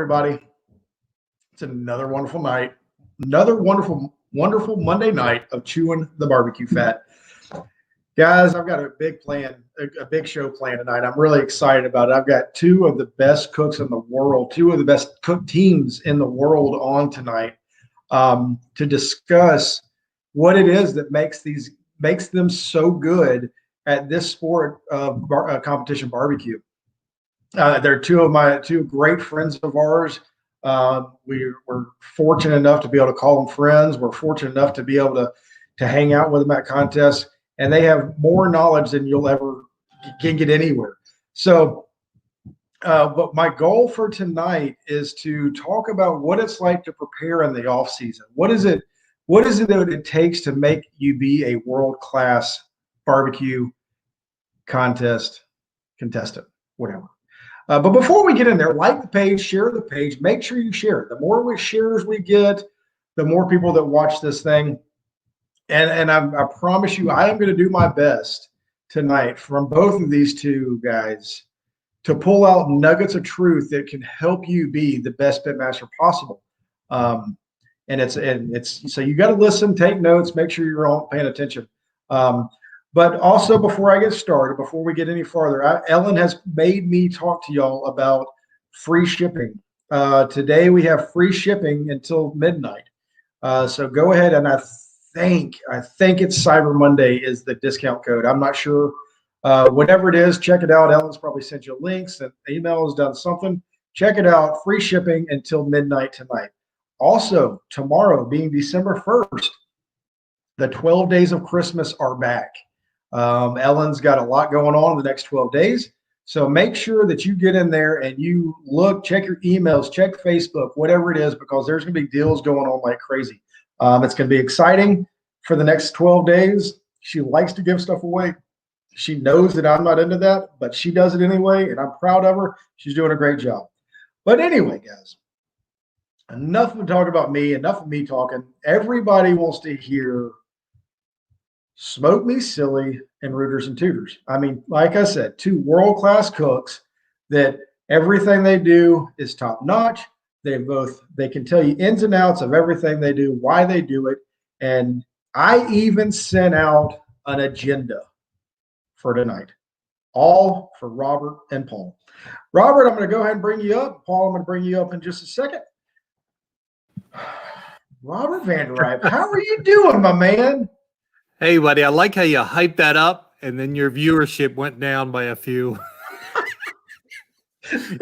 everybody. It's another wonderful night, another wonderful Monday night of Chewin the BBQ Fat. Guys, I've got a big plan, a big show planned tonight. I'm really excited about it. I've got two of the best cooks in the world, two of the best cook teams in the world on tonight to discuss what it is that makes them so good at this sport of competition barbecue. They're two great friends of ours. We're fortunate enough to be able to call them friends. We're fortunate enough to be able to hang out with them at contests, and they have more knowledge than you'll ever can get anywhere. So, but my goal for tonight is to talk about what it's like to prepare in the off season. What is it that it takes to make you be a world-class barbecue contestant, whatever. But before we get in there, like the page, share the page, make sure you share it. The more shares we get, the more people that watch this thing. And I promise you, I am going to do my best tonight from both of these two guys to pull out nuggets of truth that can help you be the best pitmaster possible. And it's so you got to listen, take notes, make sure you're all paying attention. But also, before I get started, before we get any farther, Ellen has made me talk to y'all about free shipping. Today we have free shipping until midnight. So go ahead, and I think it's Cyber Monday is the discount code. I'm not sure. Whatever it is, check it out. Ellen's probably sent you links. The email has done something. Check it out. Free shipping until midnight tonight. Also, tomorrow being December 1st, the 12 days of Christmas are back. Ellen's got a lot going on in the next 12 days. So make sure that you get in there and you look, check your emails, check Facebook, whatever it is, because there's going to be deals going on like crazy. It's going to be exciting for the next 12 days. She likes to give stuff away. She knows that I'm not into that, but she does it anyway, and I'm proud of her. She's doing a great job. But anyway, guys, enough of talk about me, enough of me talking. Everybody wants to hear Smoke Me Silly and Rooters and Tooters. I mean, like I said, two world-class cooks that everything they do is top-notch. They can tell you ins and outs of everything they do, why they do it. And I even sent out an agenda for tonight, all for Robert and Paul. Robert, I'm going to go ahead and bring you up. Paul, I'm going to bring you up in just a second. Robert Van Der Rijp, how are you doing, my man? Hey, buddy, I like how you hyped that up, and then your viewership went down by a few.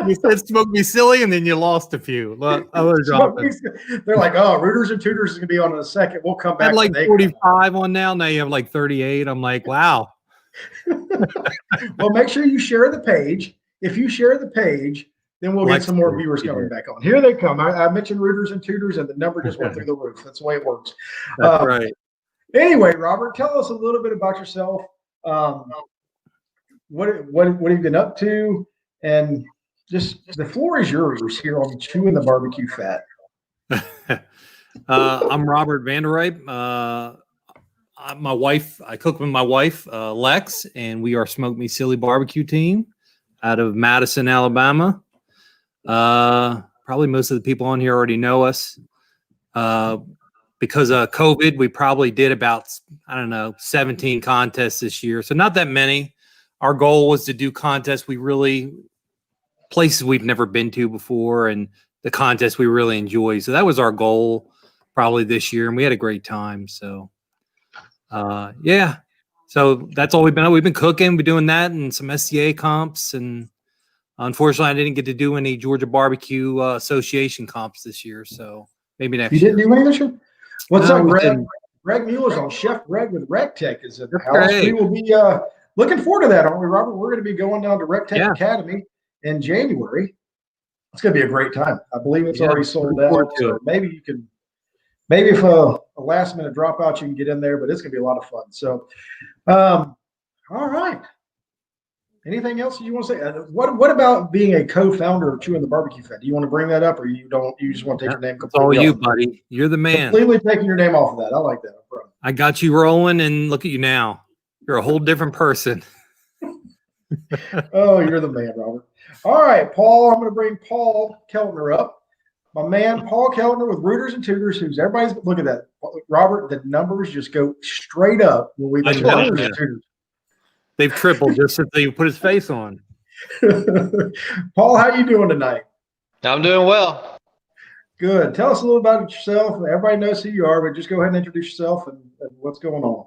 You said "Smoke Me Silly," and then you lost a few. Look, they're like, "Oh, Rooters and Tooters is going to be on in a second. We'll come back." I had like 45 on now. Now you have like 38. I'm like, wow. Well, make sure you share the page. If you share the page, then we'll get some more viewers coming back on. Here they come. I mentioned Rooters and Tooters, and the number just went through the roof. That's the way it works. That's right. Anyway, Robert, tell us a little bit about yourself. What have you been up to? And just the floor is yours here on Chewin the BBQ Fat. I'm Robert Van Der Rijp. My wife, I cook with my wife, Lex, and we are Smoke Me Silly barbecue team out of Madison, Alabama. Probably most of the people on here already know us. Because of COVID, we probably did about, 17 contests this year. So not that many. Our goal was to do contests places we've never been to before, and the contests we really enjoy. So that was our goal probably this year, and we had a great time. So, yeah. So that's all we've been cooking. We're doing that and some SCA comps. And unfortunately, I didn't get to do any Georgia Barbecue Association comps this year. So maybe next year. You didn't do any this year? What's up, Greg? Greg Mueller's on. Chef Greg with RecTech is in the house. We will be looking forward to that, aren't we, Robert? We're going to be going down to RecTech Academy in January. It's going to be a great time. I believe it's already sold out. So maybe if a last minute dropout, you can get in there, but it's going to be a lot of fun. So, all right. Anything else you want to say? What about being a co-founder of Chewin the BBQ Fat? Do you want to bring that up, or you don't? You just want to take your name completely? It's all you, buddy. You're the man. Completely taking your name off of that. I like that. I got you rolling, and look at you now. You're a whole different person. Oh, you're the man, Robert. All right, Paul. I'm going to bring Paul Keltner up. My man, Paul Keltner with Rooters and Tooters, who's everybody's look at that. Robert, the numbers just go straight up when we I'm mention telling Rooters you. and Tooters. They've tripled just since they put his face on. Paul, how you doing tonight? I'm doing well. Good. Tell us a little about yourself. Everybody knows who you are, but just go ahead and introduce yourself and what's going on.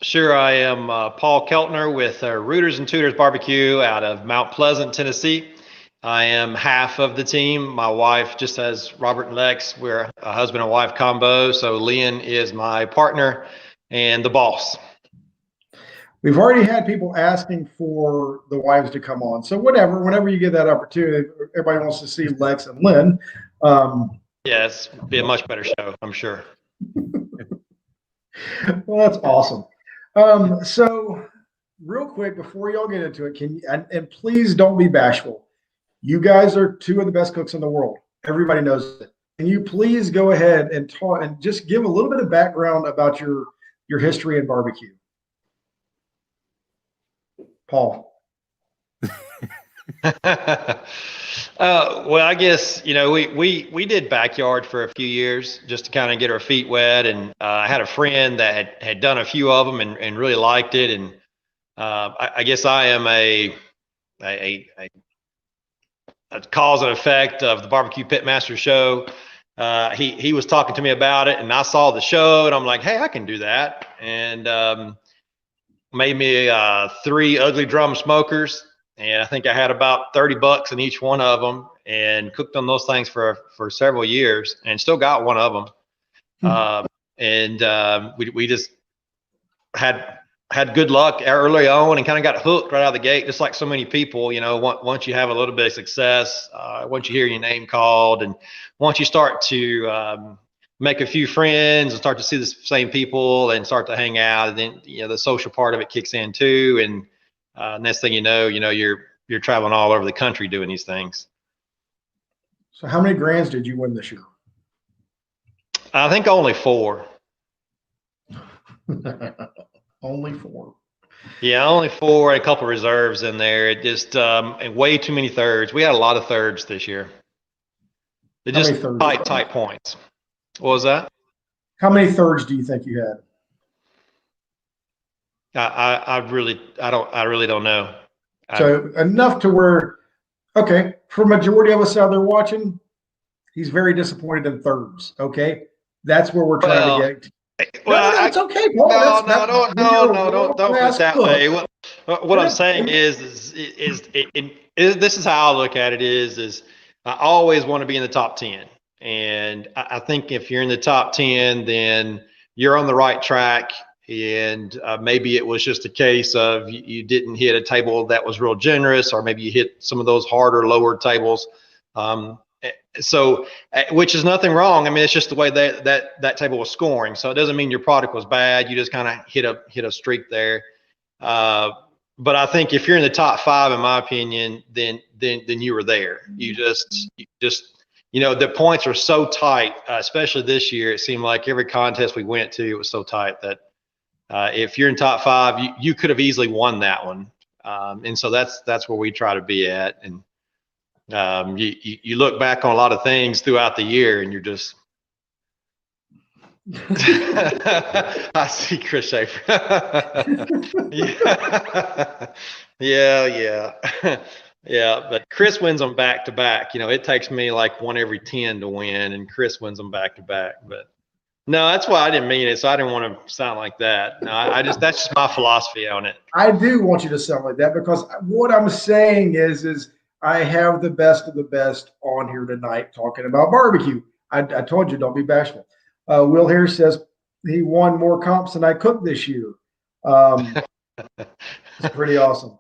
Sure, I am Paul Keltner with Rooters and Tooters Barbecue out of Mount Pleasant, Tennessee. I am half of the team. My wife, just as Robert and Lex, we're a husband and wife combo. So Lynn is my partner and the boss. We've already had people asking for the wives to come on. So whenever you get that opportunity, everybody wants to see Lex and Lynn. Yes, it'd be a much better show, I'm sure. Well, that's awesome. So real quick, before y'all get into it, can you, and please don't be bashful. You guys are two of the best cooks in the world. Everybody knows it. Can you please go ahead and talk and just give a little bit of background about your history in barbecue? Paul. Well, I guess, we did backyard for a few years just to kind of get our feet wet. And I had a friend that had done a few of them and really liked it. And I guess I am a cause and effect of the Barbecue Pitmaster show. He was talking to me about it, and I saw the show, and I'm like, hey, I can do that. And made me 3 ugly drum smokers. And I think I had about $30 in each one of them, and cooked on those things for several years, and still got one of them. We just had good luck early on and kind of got hooked right out of the gate, just like so many people. Once you have a little bit of success, once you hear your name called, and once you start to make a few friends and start to see the same people and start to hang out, and then the social part of it kicks in too. And next thing you know, you're traveling all over the country doing these things. So how many grands did you win this year? I think only 4. Only 4. Yeah, only 4 and a couple reserves in there. It just and way too many thirds. We had a lot of thirds this year. They're just tight points. What was that? How many thirds do you think you had? I really don't know. So enough to where, okay, for majority of us out there watching, he's very disappointed in thirds. Okay, that's where we're trying to get. Well, that's okay, Paul. No, don't put it that way. What I'm saying is this is how I look at it is I always want to be in the top 10. And I think if you're in the top 10, then you're on the right track. And maybe it was just a case of you didn't hit a table that was real generous, or maybe you hit some of those harder, lower tables. So, which is nothing wrong. I mean, it's just the way that table was scoring. So it doesn't mean your product was bad. You just kind of hit a streak there. But I think if you're in the top 5, in my opinion, then you were there. You just the points are so tight, especially this year. It seemed like every contest we went to, it was so tight that if you're in top 5, you could have easily won that one. And so that's where we try to be at. And you look back on a lot of things throughout the year, and you're just. I see Chris Schaefer. Yeah. But Chris wins them back to back. It takes me like 1 every 10 to win, and Chris wins them back to back. But no, that's why I didn't mean it. So I didn't want to sound like that. No, that's just my philosophy on it. I do want you to sound like that, because what I'm saying is I have the best of the best on here tonight talking about barbecue. I told you, don't be bashful. Will Harris says he won more comps than I cooked this year. It's pretty awesome.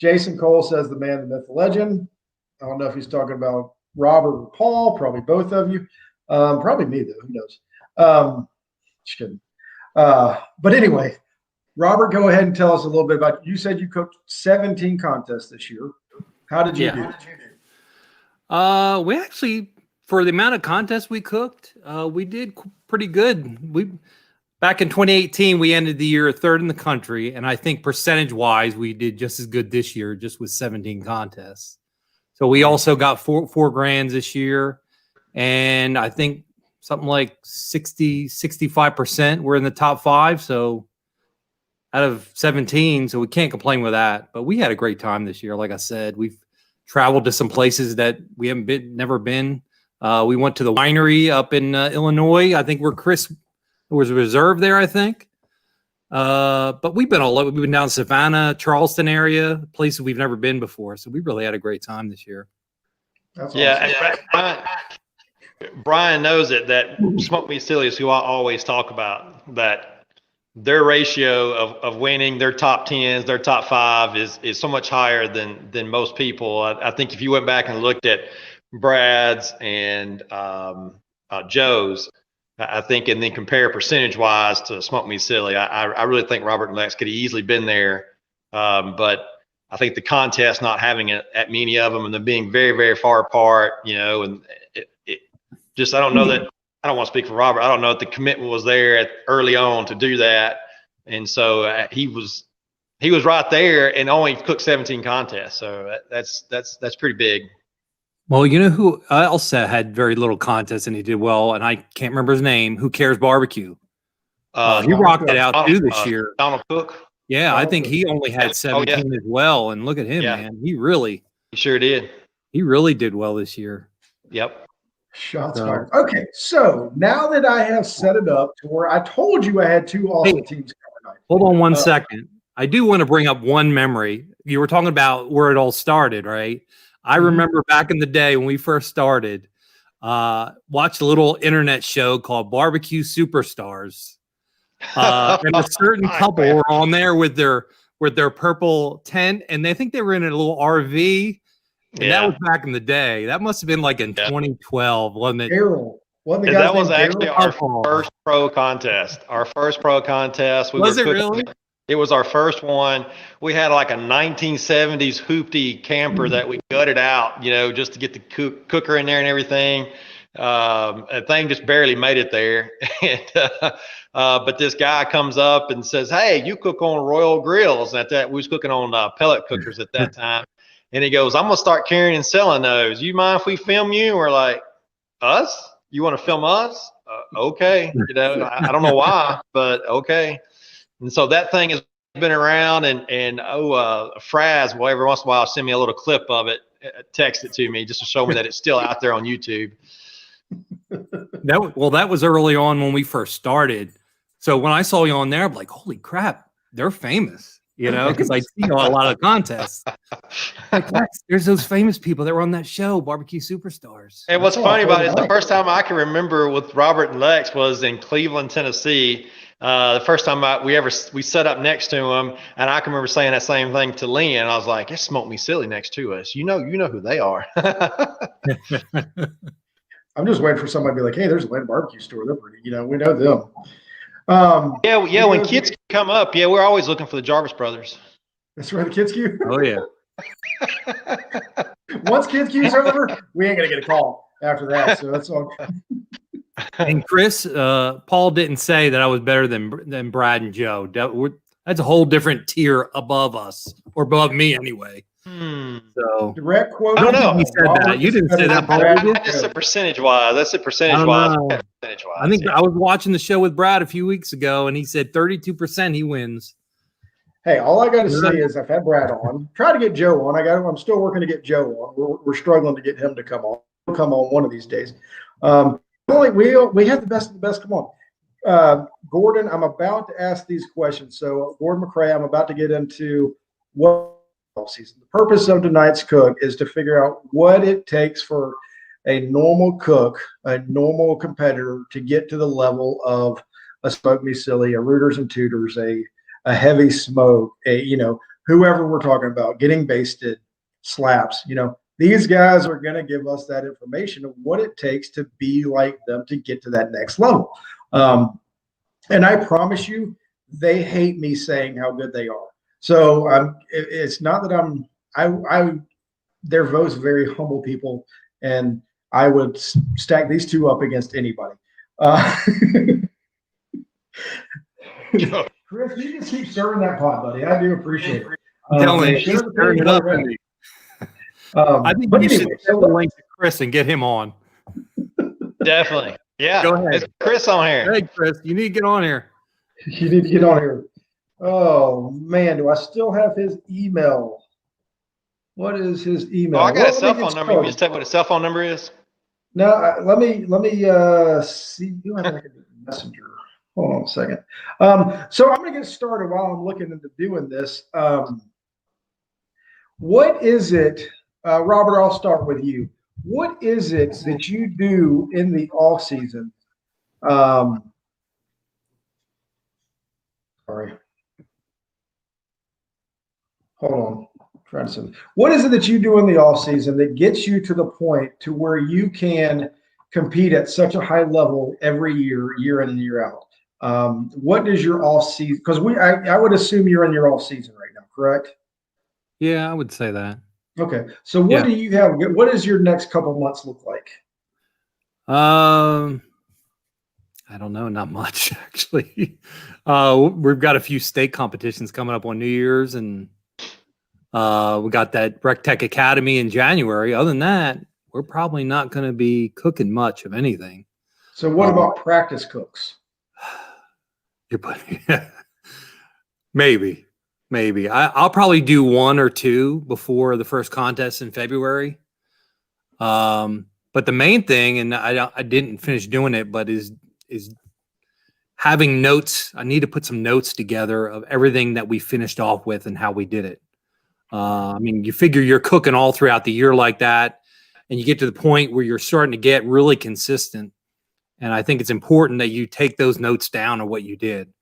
Jason Cole says the man, the myth, the legend. I don't know if he's talking about Robert or Paul, probably both of you. Probably me, though. Who knows? Just kidding. But anyway, Robert, go ahead and tell us a little bit about, you said you cooked 17 contests this year. How did you do? We actually, for the amount of contests we cooked, we did pretty good. Back in 2018, we ended the year third in the country, and I think percentage-wise, we did just as good this year, just with 17 contests. So we also got four grands this year, and I think something like 65% were in the top 5. So out of 17, so we can't complain with that. But we had a great time this year. Like I said, we've traveled to some places that we haven't never been. We went to the winery up in Illinois. I think where Chris was reserved there, I think. But we've been all over. We've been down Savannah, Charleston area, places we've never been before. So we really had a great time this year. That's yeah, awesome. Brian knows it, that Smoke Me Silly is who I always talk about, that their ratio of winning, their top 10s, their top 5 is so much higher than most people. I think if you went back and looked at Brad's and Joe's, I think, and then compare percentage wise to Smoke Me Silly, I really think Robert and Lex could have easily been there. But I think the contest not having at many of them and them being very, very far apart, and it just, I don't know that, I don't want to speak for Robert. I don't know if the commitment was there early on to do that. And so he was right there and only cooked 17 contests. So that's pretty big. Well, you know who else had very little contest and he did well, and I can't remember his name. Who Cares Barbecue? He rocked it out too this year. Donald Cook. Yeah, I think he only had 17 as well. And look at him, man. He sure did. He really did well this year. Yep. Shots fired. Okay, so now that I have set it up to where I told you I had 2 awesome teams coming up. Hold on one second. I do want to bring up one memory. You were talking about where it all started, right? I remember back in the day when we first started, watched a little internet show called Barbecue Superstars. And a certain couple were on there with their purple tent, and they think they were in a little RV. And that was back in the day. That must have been like in 2012, wasn't it? That was actually our first pro contest. Our first pro contest. Was it really? It was our first one. We had like a 1970s hoopty camper that we gutted out, just to get the cooker in there and everything. The thing just barely made it there. But this guy comes up and says, "Hey, you cook on Royal Grills." And we was cooking on pellet cookers at that time. And he goes, "I'm going to start carrying and selling those. You mind if we film you?" And we're like, "Us? You want to film us?" Okay. I don't know why, but okay. And so that thing has been around, and Fraz will every once in a while send me a little clip of it, text it to me just to show me that it's still out there on YouTube. That was early on when we first started. So when I saw you on there, I'm like, holy crap, they're famous, because I see a lot of contests. Like, there's those famous people that were on that show, Barbecue Superstars. And what's funny about it is the first time I can remember with Robert and Lex was in Cleveland, Tennessee. The first time we set up next to him, and I can remember saying that same thing to Lynn. I was like, "It's Smoke Me Silly next to us. You know who they are." I'm just waiting for somebody to be like, "Hey, there's a Lynn barbecue store. They're pretty, we know them." When kids come up, we're always looking for the Jarvis brothers. That's right, the Kids Queue. Oh yeah. Once Kids Queue's over, we ain't gonna get a call after that. So that's all. And Chris, Paul didn't say that I was better than Brad and Joe. That's a whole different tier above us, or above me anyway. So direct quote. I don't know. He said that. You didn't say that, Paul. I just said percentage-wise. That's it, percentage-wise. I think I was watching the show with Brad a few weeks ago, and he said 32% he wins. Hey, all I got to say is I've had Brad on. Try to get Joe on. I'm still working to get Joe on. We're struggling to get him to come on. He'll come on one of these days. We have the best of the best. Come on. Gordon, I'm about to ask these questions. So, Gordon McCrae, I'm about to get into what season. The purpose of tonight's cook is to figure out what it takes for a normal cook, a normal competitor, to get to the level of a Smoke Me Silly, a Rooters and Tooters, a heavy smoke, whoever we're talking about, getting basted, slaps. These guys are going to give us that information of what it takes to be like them to get to that next level. And I promise you, they hate me saying how good they are. So it's not that they're both very humble people, and I would stack these two up against anybody. Chris, you just keep stirring that pot, buddy. I do appreciate it. He's stirring it up. I think you should send the link to Chris and get him on. Definitely. Yeah. Go ahead. It's Chris on here. Hey, Chris, you need to get on here. You need to get on here. Oh, man. Do I still have his email? What is his email? Oh, I got a cell phone number. You just tell me what his cell phone number is? No, let me see. Do I have a messenger? Hold on a second. So I'm going to get started while I'm looking into doing this. What is it, Robert? I'll start with you. What is it that you do in the off season? Sorry. Hold on. Trying to say, what is it that you do in the off season that gets you to the point to where you can compete at such a high level every year, year in and year out? What is your off season? Because I would assume you're in your off season right now, correct? Yeah, I would say that. Okay. So what do you have? What does your next couple months look like? I don't know, not much actually. We've got a few state competitions coming up on New Year's, and we got that Rec Tech Academy in January. Other than that, we're probably not going to be cooking much of anything. So what about practice cooks? Maybe. I'll probably do one or two before the first contest in February. But the main thing, and I didn't finish doing it, but is having notes. I need to put some notes together of everything that we finished off with and how we did it. I mean, you figure you're cooking all throughout the year like that, and you get to the point where you're starting to get really consistent. And I think it's important that you take those notes down of what you did,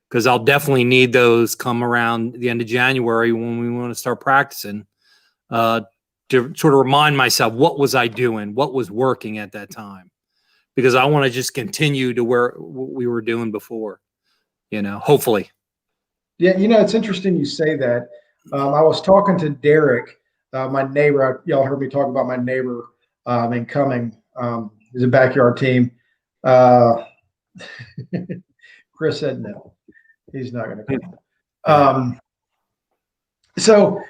because I'll definitely need those come around the end of January when we want to start practicing, to sort of remind myself, what was I doing? What was working at that time? Because I want to just continue to where we were doing before, hopefully. Yeah. It's interesting you say that. I was talking to Derek, my neighbor. Y'all heard me talk about my neighbor in Cumming. He's a backyard team. Chris said no. He's not going to come. So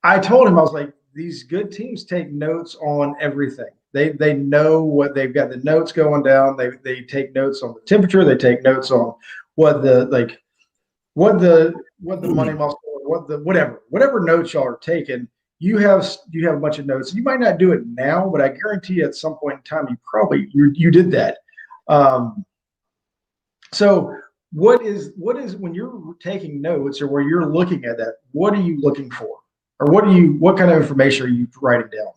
I told him, I was like, these good teams take notes on everything. They know what they've got, the notes going down. They take notes on the temperature. They take notes on what the money muscle, whatever notes y'all are taking. You have a bunch of notes. You might not do it now, but I guarantee you at some point in time you did that. So what is when you're taking notes or where you're looking at that, what are you looking for? Or what kind of information are you writing down?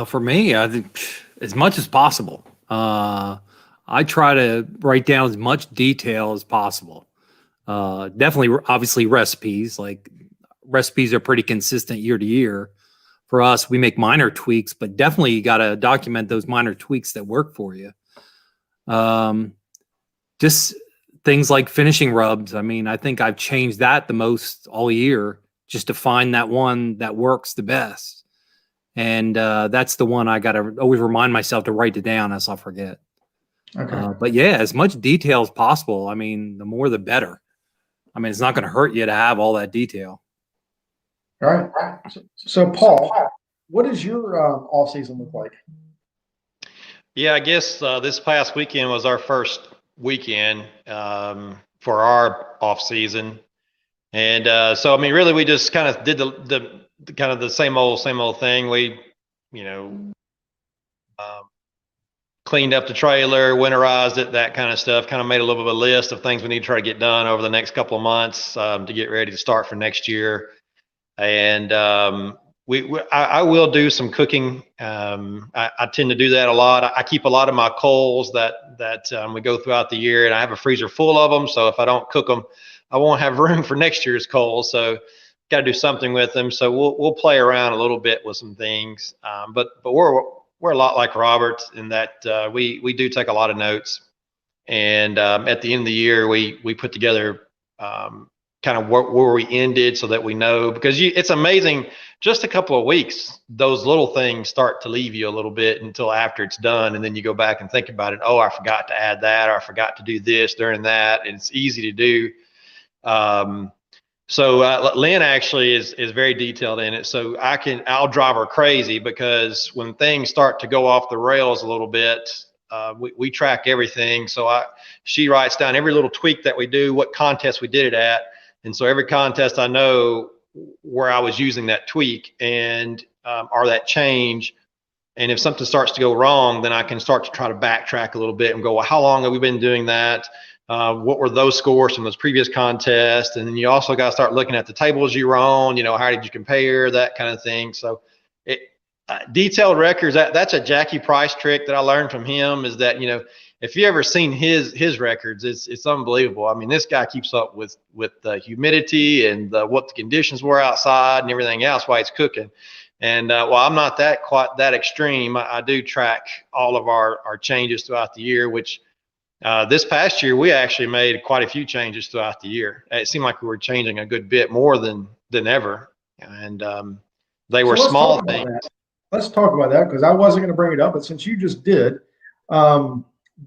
For me, I think as much as possible. I try to write down as much detail as possible. Definitely, obviously, recipes. Like, recipes are pretty consistent year to year. For us, we make minor tweaks, but definitely you got to document those minor tweaks that work for you. Just things like finishing rubs. I mean, I think I've changed that the most all year, just to find that one that works the best. And that's the one I got to always remind myself to write it down, else I'll forget. Okay. But yeah, as much detail as possible. I mean, the more the better. I mean, it's not going to hurt you to have all that detail. All right. So Paul, what does your off season look like? Yeah, I guess this past weekend was our first weekend for our off season, and so I mean, really, we just kind of did the kind of the same old thing. We, cleaned up the trailer, winterized it, that kind of stuff. Kind of made a little bit of a list of things we need to try to get done over the next couple of months to get ready to start for next year. And I will do some cooking. I tend to do that a lot. I keep a lot of my coals that we go throughout the year, and I have a freezer full of them. So if I don't cook them, I won't have room for next year's coals. So got to do something with them. So we'll play around a little bit with some things. But we're a lot like Robert in that we do take a lot of notes. And at the end of the year, we put together kind of where we ended so that we know, because it's amazing just a couple of weeks, those little things start to leave you a little bit until after it's done. And then you go back and think about it. Oh, I forgot to add that, or I forgot to do this during that. And it's easy to do. So Lynn actually is very detailed in it. So I'll drive her crazy, because when things start to go off the rails a little bit, we track everything. So she writes down every little tweak that we do, what contest we did it at. And so every contest, I know where I was using that tweak and or that change. And if something starts to go wrong, then I can start to try to backtrack a little bit and go, well, how long have we been doing that? What were those scores from those previous contests? And then you also got to start looking at the tables you were on, how did you compare, that kind of thing. So detailed records, that's a Jackie Price trick that I learned from him, is that, if you ever seen his records, it's unbelievable. I mean, this guy keeps up with the humidity and what the conditions were outside and everything else while he's cooking. And while I'm not quite that extreme, I do track all of our changes throughout the year, which this past year we actually made quite a few changes throughout the year. It seemed like we were changing a good bit more than ever, and they were small things. Let's talk about that, because I wasn't going to bring it up, but since you just did,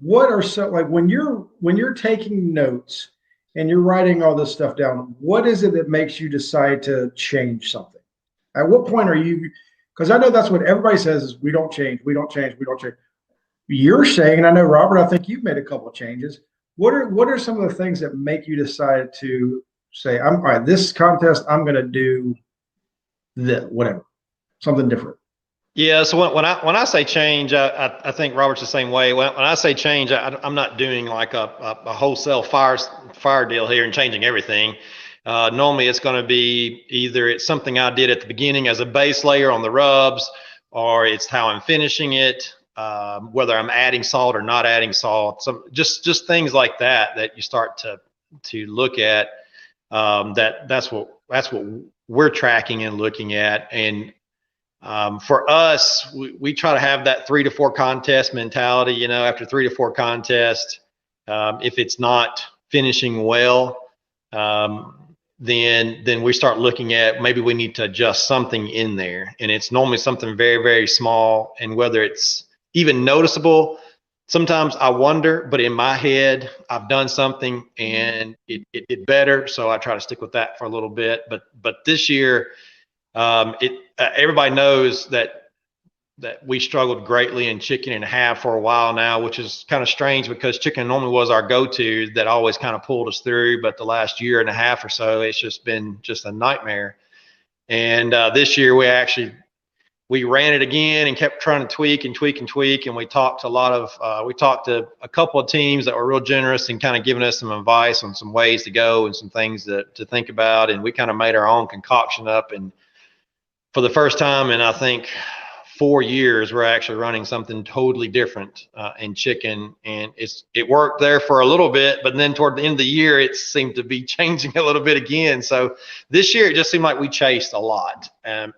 what are when you're taking notes and you're writing all this stuff down, what is it that makes you decide to change something? At what point are you? Because I know that's what everybody says is we don't change. You're saying, and I know, Robert, I think you've made a couple of changes. What are some of the things that make you decide to say, all right, this contest, I'm going to do whatever, something different? Yeah. So when I say change, I think Robert's the same way. When I say change, I'm not doing like a wholesale fire deal here and changing everything. Normally it's going to be either it's something I did at the beginning as a base layer on the rubs, or it's how I'm finishing it, whether I'm adding salt or not adding salt. Some just things like that you start to look at. That's what we're tracking and looking at. And for us, we try to have that 3 to 4 contest mentality. After 3 to 4 contests, if it's not finishing well, then we start looking at maybe we need to adjust something in there. And it's normally something very, very small. And whether it's even noticeable, sometimes I wonder, but in my head, I've done something and it did better. So I try to stick with that for a little bit. But this year, everybody knows that we struggled greatly in chicken and half for a while now, which is kind of strange because chicken normally was our go-to that always kind of pulled us through. But the last year and a half or so, it's just been a nightmare. And this year we ran it again and kept trying to tweak. And we talked to a couple of teams that were real generous and kind of giving us some advice on some ways to go and some things to think about. And we kind of made our own concoction up. And for the first time in, I think, 4 years, we're actually running something totally different in chicken. And it worked there for a little bit, but then toward the end of the year, it seemed to be changing a little bit again. So this year, it just seemed like we chased a lot. And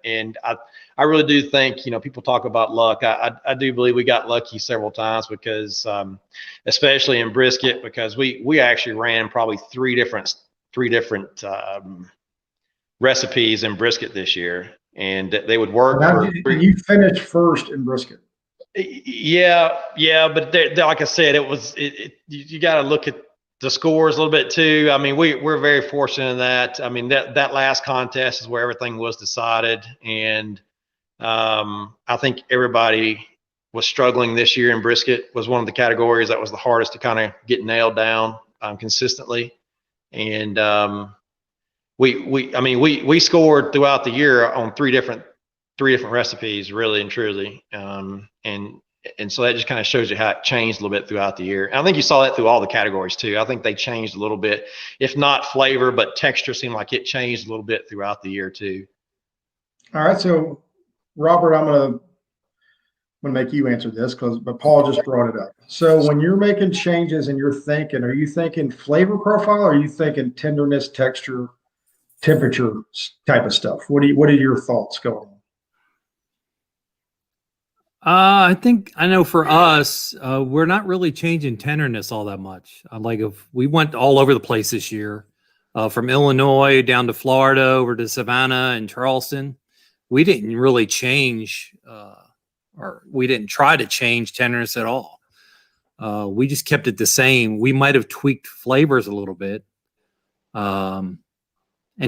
I really do think, people talk about luck. I do believe we got lucky several times because, especially in brisket, because we actually ran probably three different recipes in brisket this year, and they would work. You finished first in brisket. Yeah, but like I said, you got to look at the scores a little bit too. I mean, we're very fortunate in that. I mean, that last contest is where everything was decided, and I think everybody was struggling this year in brisket. Was one of the categories that was the hardest to kind of get nailed down consistently. And we scored throughout the year on three different recipes, really and truly. And so that just kind of shows you how it changed a little bit throughout the year. And I think you saw that through all the categories too. I think they changed a little bit, if not flavor, but texture seemed like it changed a little bit throughout the year too. All right. So Robert, I'm going to make you answer this but Paul just brought it up. So when you're making changes and are you thinking flavor profile, or are you thinking tenderness, texture, temperature type of stuff? What are your thoughts going on? I think I know for us, we're not really changing tenderness all that much. If we went all over the place this year, from Illinois down to Florida, over to Savannah and Charleston. we didn't really change, or we didn't try to change tenderness at all. We just kept it the same. We might have tweaked flavors a little bit, and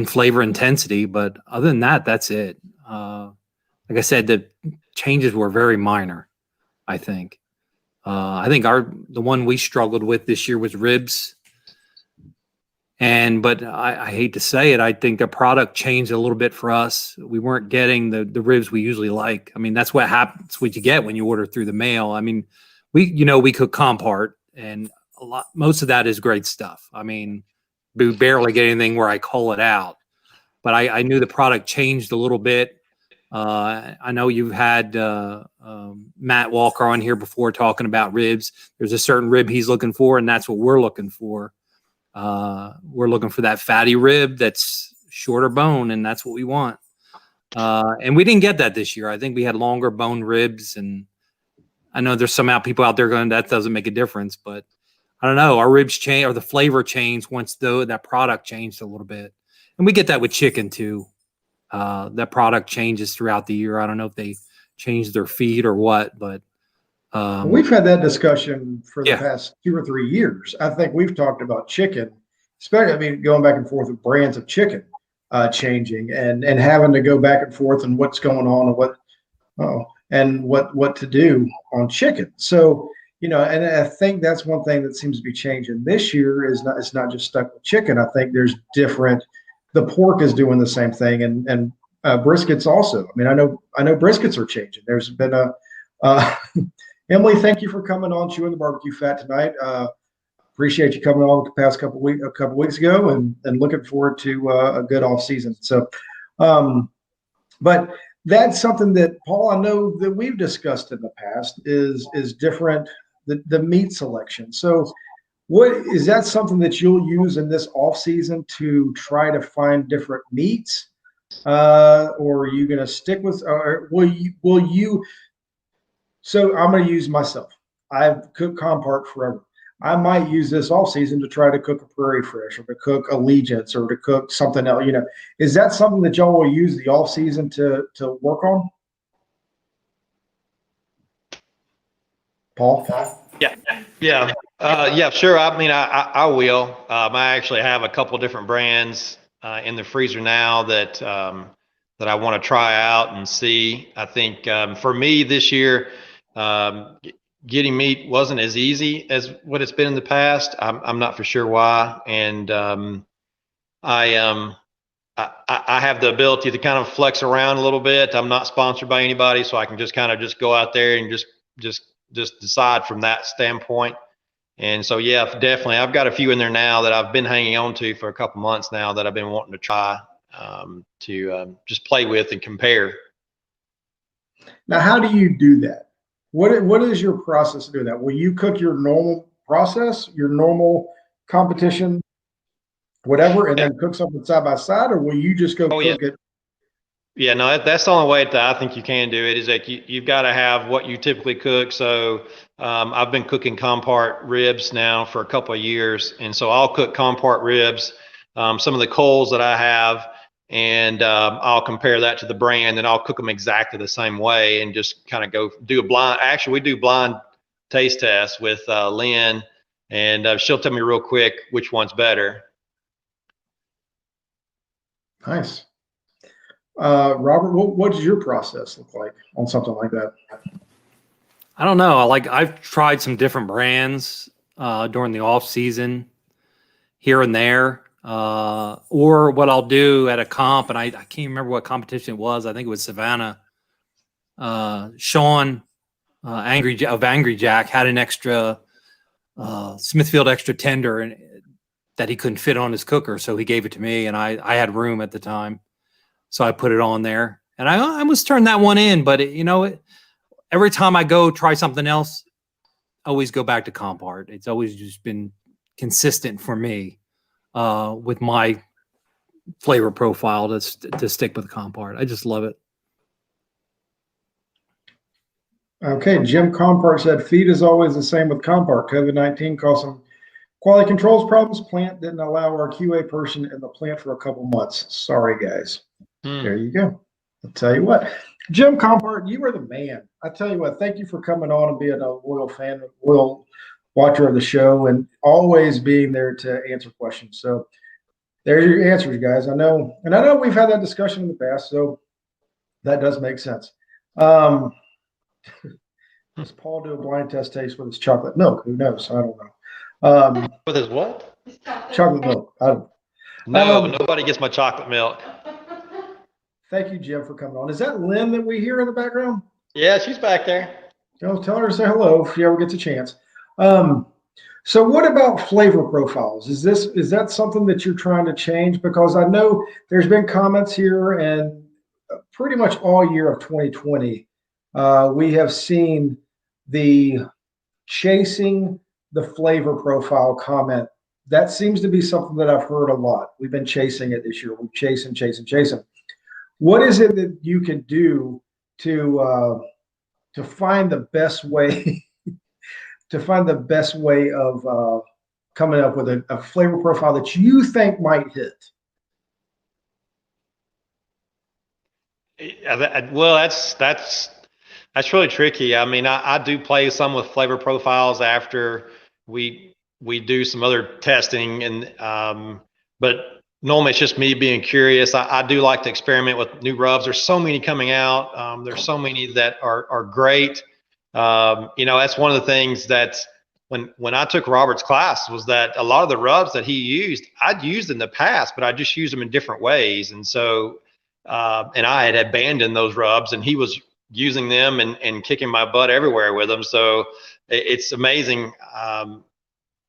flavor intensity, but other than that, that's it. Like I said, the changes were very minor, I think. I think the one we struggled with this year was ribs. But I hate to say it, I think the product changed a little bit for us. We weren't getting the ribs we usually like. I mean, that's what happens, what you get when you order through the mail. I mean, we cook compart, and most of that is great stuff. I mean, we barely get anything where I call it out, but I knew the product changed a little bit. I know you've had Matt Walker on here before talking about ribs. There's a certain rib he's looking for, and that's what we're looking for. We're looking for that fatty rib that's shorter bone, and that's what we want. And we didn't get that this year. I think we had longer bone ribs, and I know there's some people out there going, that doesn't make a difference, but I don't know. Our ribs change, or the flavor changed once that product changed a little bit. And we get that with chicken too. That product changes throughout the year. I don't know if they changed their feed or what, but we've had that discussion for the past 2 or 3 years. I think we've talked about chicken, especially, I mean, going back and forth with brands of chicken changing and having to go back and forth and what's going on and what to do on chicken. So, you know, and I think that's one thing that seems to be changing this year is it's not just stuck with chicken. I think there's different. The pork is doing the same thing, and briskets also. I mean, I know briskets are changing. There's been Emily, thank you for coming on Chewin the BBQ Fat tonight. Appreciate you coming on the past couple weeks ago, and looking forward to a good off season. So, but that's something that, Paul, I know that we've discussed in the past is different, the meat selection. So what is that something that you'll use in this off season to try to find different meats? Or are you going to stick with, or will you, so I'm going to use myself. I've cooked compart forever. I might use this off season to try to cook a Prairie Fresh, or to cook Allegiance, or to cook something else. You know, is that something that y'all will use the off season to work on? Paul? Yeah, sure. I mean, I will. I actually have a couple different brands in the freezer now that I want to try out and see. I think for me this year, getting meat wasn't as easy as what it's been in the past. I'm not for sure why, and I have the ability to kind of flex around a little bit. I'm not sponsored by anybody, so I can just kind of go out there and just decide from that standpoint. And so, yeah, definitely, I've got a few in there now that I've been hanging on to for a couple months now that I've been wanting to try to just play with and compare. Now, how do you do that? What is your process to do that? Will you cook your normal process, your normal competition, whatever, and then cook something side by side, or will you just go cook it? Yeah, no, that's the only way that I think you can do it, is like you've got to have what you typically cook. So I've been cooking compart ribs now for a couple of years. And so I'll cook compart ribs, some of the coals that I have, and I'll compare that to the brand, and I'll cook them exactly the same way, and just kind of go do a blind. Actually, we do blind taste tests with Lynn, and she'll tell me real quick which one's better. Nice. Robert, what does your process look like on something like that? I don't know. I've tried some different brands during the off season here and there. Or what I'll do at a comp, and I can't remember what competition it was. I think it was Savannah. Sean Angry Jack had an extra Smithfield extra tender and that he couldn't fit on his cooker, so he gave it to me, and I had room at the time, so I put it on there, and I almost turned that one in. But every time I go try something else, I always go back to compart. It's always just been consistent for me. With my flavor profile to stick with compart. I just love it. Okay, Jim Compart said, feed is always the same with compart. COVID-19 caused some quality controls problems. Plant didn't allow our QA person in the plant for a couple months. Sorry, guys. There you go. I'll tell you what. Jim Compart, you are the man. I tell you what, thank you for coming on and being a loyal fan, loyal watcher of the show, and always being there to answer questions. So there's your answers, guys. I know we've had that discussion in the past, so that does make sense. Does Paul do a blind test taste with his chocolate milk? Who knows? I don't know. With his what? Chocolate milk. I don't know. No, nobody gets my chocolate milk. Thank you, Jim, for coming on. Is that Lynn that we hear in the background? Yeah, she's back there. Tell her to say hello if she ever gets a chance. So what about flavor profiles? Is that something that you're trying to change? Because I know there's been comments here, and pretty much all year of 2020, we have seen the chasing the flavor profile comment. That seems to be something that I've heard a lot. We've been chasing it this year. We're chasing. What is it that you can do to find the best way of coming up with a flavor profile that you think might hit? Well, that's really tricky. I mean, I do play some with flavor profiles after we do some other testing, and but normally it's just me being curious. I do like to experiment with new rubs. There's so many coming out. There's so many that are great. That's one of the things that's when I took Robert's class, was that a lot of the rubs that he used, I'd used in the past, but I just used them in different ways. And so, and I had abandoned those rubs, and he was using them and kicking my butt everywhere with them. So it's amazing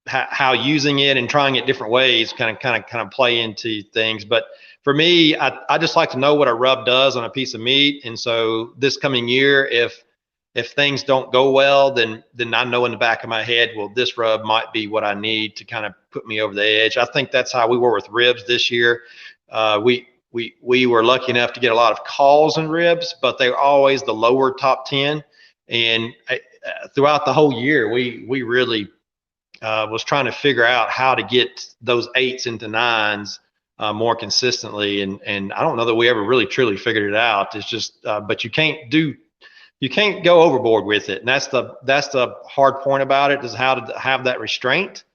how using it and trying it different ways kind of play into things. But for me, I just like to know what a rub does on a piece of meat. And so this coming year, if things don't go well, then I know in the back of my head, well, this rub might be what I need to kind of put me over the edge. I think that's how we were with ribs this year. We were lucky enough to get a lot of calls in ribs, but they were always the lower top 10. And throughout the whole year, we really was trying to figure out how to get those 8s into 9s more consistently. And I don't know that we ever really truly figured it out. It's just, but you can't go overboard with it. And that's the hard point about it, is how to have that restraint.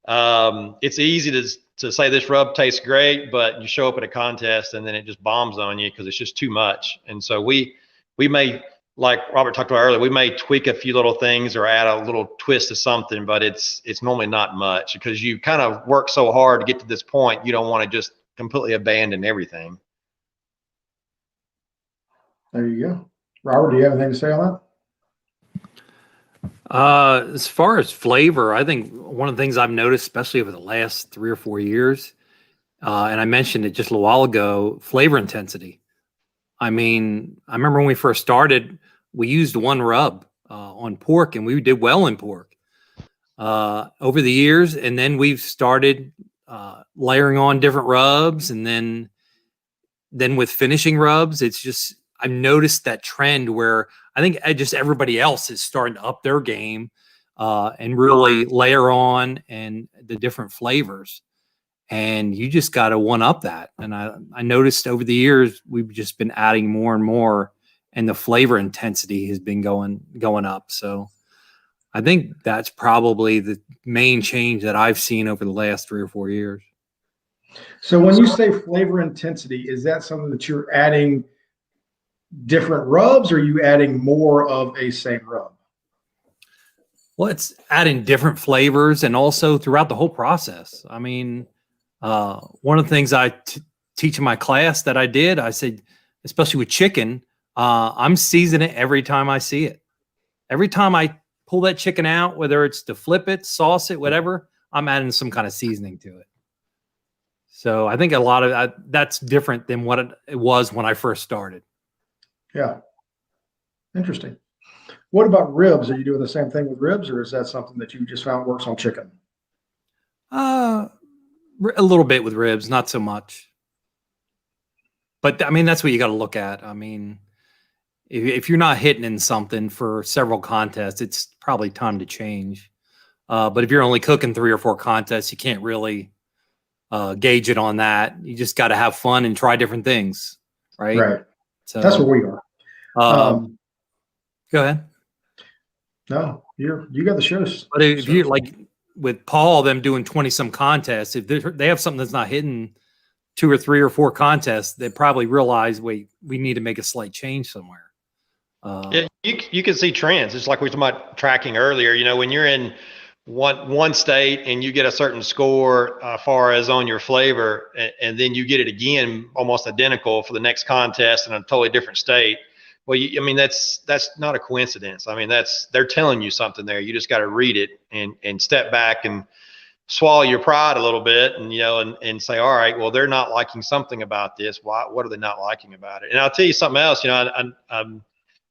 It's easy to say this rub tastes great, but you show up at a contest and then it just bombs on you because it's just too much. And so we may, like Robert talked about earlier, we may tweak a few little things or add a little twist to something, but it's normally not much, because you kind of work so hard to get to this point. You don't want to just completely abandon everything. There you go. Robert, do you have anything to say on that? As far as flavor, I think one of the things I've noticed, especially over the last 3 or 4 years, and I mentioned it just a little while ago, flavor intensity. I mean, I remember when we first started, we used one rub on pork, and we did well in pork. Over the years, and then we've started layering on different rubs, and then with finishing rubs, it's just, I've noticed that trend where I think just everybody else is starting to up their game and really layer on and the different flavors. And you just got to one up that. And I noticed over the years, we've just been adding more and more, and the flavor intensity has been going up. So I think that's probably the main change that I've seen over the last 3 or 4 years. So when you say flavor intensity, is that something that you're adding different rubs, or are you adding more of a same rub? Well, it's adding different flavors, and also throughout the whole process. I mean, one of the things I teach in my class that I said, especially with chicken, I'm seasoning it every time I see it. Every time I pull that chicken out, whether it's to flip it, sauce it, whatever, I'm adding some kind of seasoning to it. So I think a lot of that's different than what it was when I first started. Yeah. Interesting. What about ribs? Are you doing the same thing with ribs, or is that something that you just found works on chicken? A little bit with ribs, not so much. But I mean, that's what you got to look at. I mean, if you're not hitting in something for several contests, it's probably time to change. But if you're only cooking 3 or 4 contests, you can't really gauge it on that. You just got to have fun and try different things, right? Right. So that's where we are. Go ahead. No, you got the shows. But if you like with Paul, them doing 20 some contests, if they have something that's not hitting 2 or 3 or 4 contests, they probably realize, wait, we need to make a slight change somewhere. Yeah, you can see trends. It's like we were talking about tracking earlier. You know, when you're in one state and you get a certain score far as on your flavor, and then you get it again almost identical for the next contest in a totally different state. Well, I mean, that's not a coincidence. I mean, they're telling you something there. You just got to read it and step back and swallow your pride a little bit, and and say, all right, well, they're not liking something about this. What are they not liking about it? And I'll tell you something else.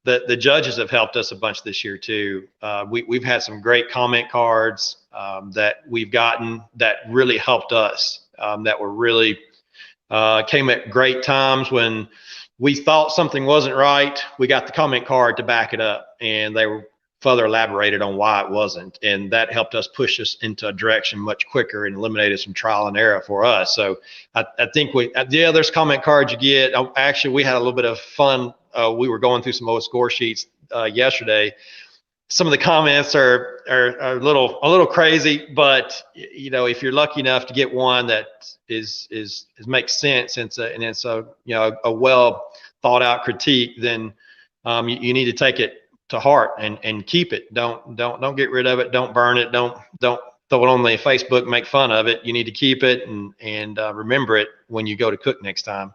The judges have helped us a bunch this year too. We've had some great comment cards that we've gotten that really helped us. That were really came at great times when we thought something wasn't right. We got the comment card to back it up, and they were further elaborated on why it wasn't, and that helped us push us into a direction much quicker and eliminated some trial and error for us. So I think there's comment cards you get. Actually, we had a little bit of fun. We were going through some old score sheets yesterday. Some of the comments are a little crazy, but if you're lucky enough to get one that is makes sense and it's a well thought out critique, then you need to take it to heart and keep it. Don't get rid of it. Don't burn it. Don't throw it on the Facebook, make fun of it. You need to keep it and remember it when you go to cook next time.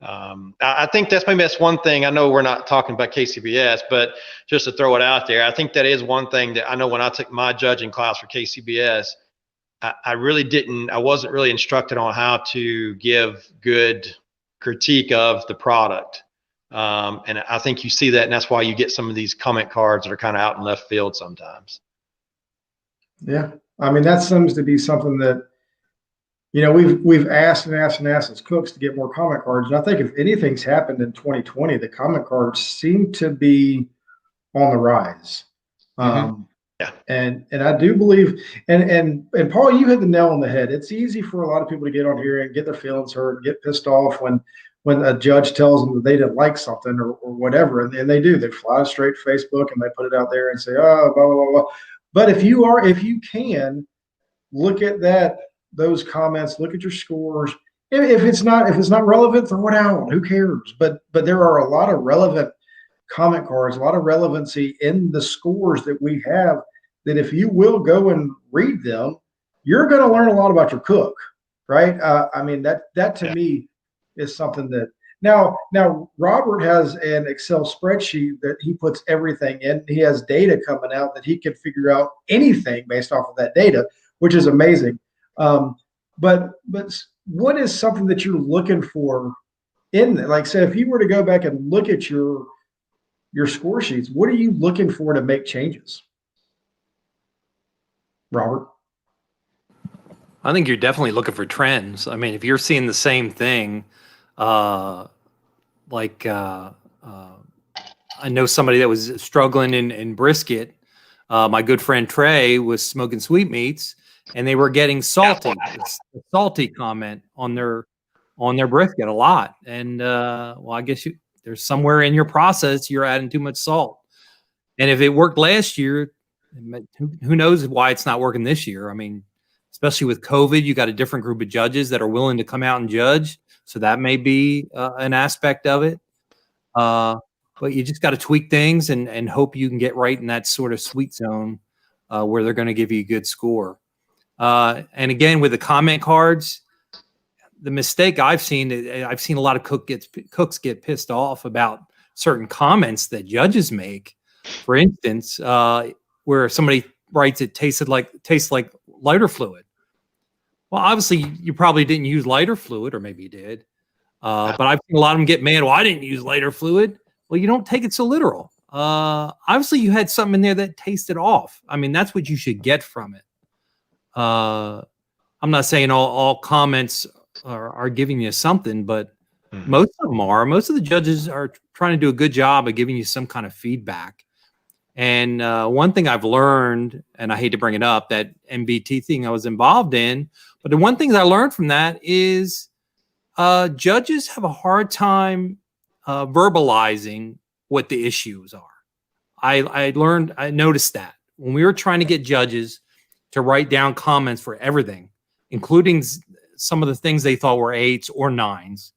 I think that's one thing. I know we're not talking about KCBS, but just to throw it out there, I think that is one thing that I know when I took my judging class for KCBS, I wasn't really instructed on how to give good critique of the product. And I think you see that, and that's why you get some of these comment cards that are kind of out in left field sometimes. Yeah. I mean, that seems to be something that, we've asked as cooks to get more comment cards. And I think if anything's happened in 2020, the comment cards seem to be on the rise. Yeah. And I do believe, and Paul, you hit the nail on the head. It's easy for a lot of people to get on here and get their feelings hurt and get pissed off when a judge tells them that they didn't like something or whatever. And they do. They fly straight to Facebook and they put it out there and say, oh, blah, blah, blah, blah. But if you can look at those comments, look at your scores. If it's not relevant, throw it out. Who cares? But there are a lot of relevant comment cards, a lot of relevancy in the scores that we have, that if you will go and read them, you're going to learn a lot about your cook, right? I mean, that to me is something that now Robert has an Excel spreadsheet that he puts everything in. He has data coming out that he can figure out anything based off of that data, which is amazing. But what is something that you're looking for in there? Like, say, if you were to go back and look at your score sheets, what are you looking for to make changes? Robert? I think you're definitely looking for trends. I mean, if you're seeing the same thing, I know somebody that was struggling in brisket. My good friend Trey was smoking sweetmeats, and they were getting salty comment on their brisket a lot. And I guess there's somewhere in your process you're adding too much salt. And if it worked last year, who knows why it's not working this year? I mean, especially with COVID, you got a different group of judges that are willing to come out and judge. So that may be an aspect of it. But you just got to tweak things and hope you can get right in that sort of sweet zone where they're going to give you a good score. And again, with the comment cards, the mistake I've seen a lot of cooks get pissed off about certain comments that judges make. For instance, where somebody writes it tastes like lighter fluid. Well, obviously you probably didn't use lighter fluid, or maybe you did. But I've seen a lot of them get mad. Well, I didn't use lighter fluid. Well, you don't take it so literal. Obviously you had something in there that tasted off. I mean, that's what you should get from it. I'm not saying all comments are giving you something, but most of them are. Most of the judges are trying to do a good job of giving you some kind of feedback. And one thing I've learned, and I hate to bring it up, that MBT thing I was involved in, but the one thing I learned from that is judges have a hard time verbalizing what the issues are. I noticed that when we were trying to get judges to write down comments for everything, including some of the things they thought were 8s or 9s,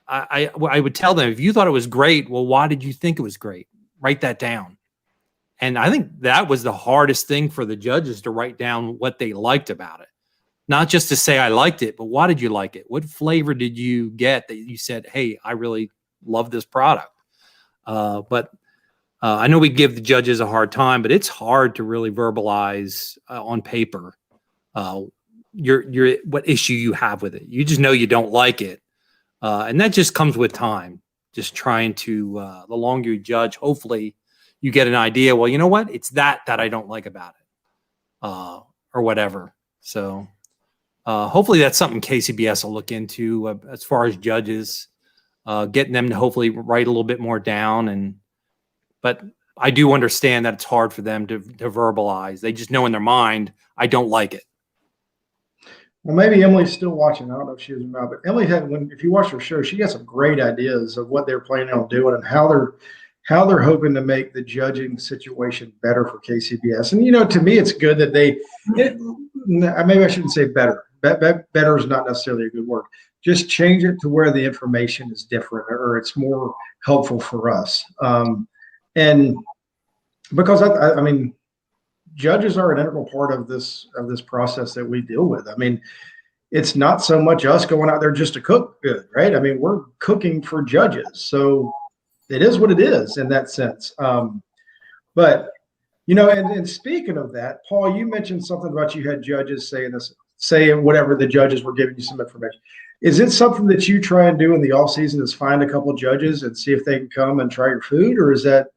I would tell them, if you thought it was great, well, why did you think it was great? Write that down. And I think that was the hardest thing for the judges, to write down what they liked about it. Not just to say, I liked it, but why did you like it? What flavor did you get that you said, hey, I really love this product? But I know we give the judges a hard time, but it's hard to really verbalize on paper what issue you have with it. You just know you don't like it. And that just comes with time. Just trying to, the longer you judge, hopefully you get an idea. Well, you know what? It's that I don't like about it, or whatever. So hopefully that's something KCBS will look into as far as judges, getting them to hopefully write a little bit more down. But I do understand that it's hard for them to verbalize. They just know in their mind, I don't like it. Well, maybe Emily's still watching. I don't know if she is or not, but Emily if you watch her show, she got some great ideas of what they're planning on doing and how they're hoping to make the judging situation better for KCBS. And, to me, it's good that maybe I shouldn't say better. Better is not necessarily a good word. Just change it to where the information is different, or it's more helpful for us. And because I mean, judges are an integral part of this process that we deal with. I mean, it's not so much us going out there just to cook good, right? I mean, we're cooking for judges, so it is what it is in that sense. But and speaking of that, Paul, you mentioned something about you had judges saying whatever the judges were giving you some information. Is it something that you try and do in the off season, is find a couple of judges and see if they can come and try your food, or is that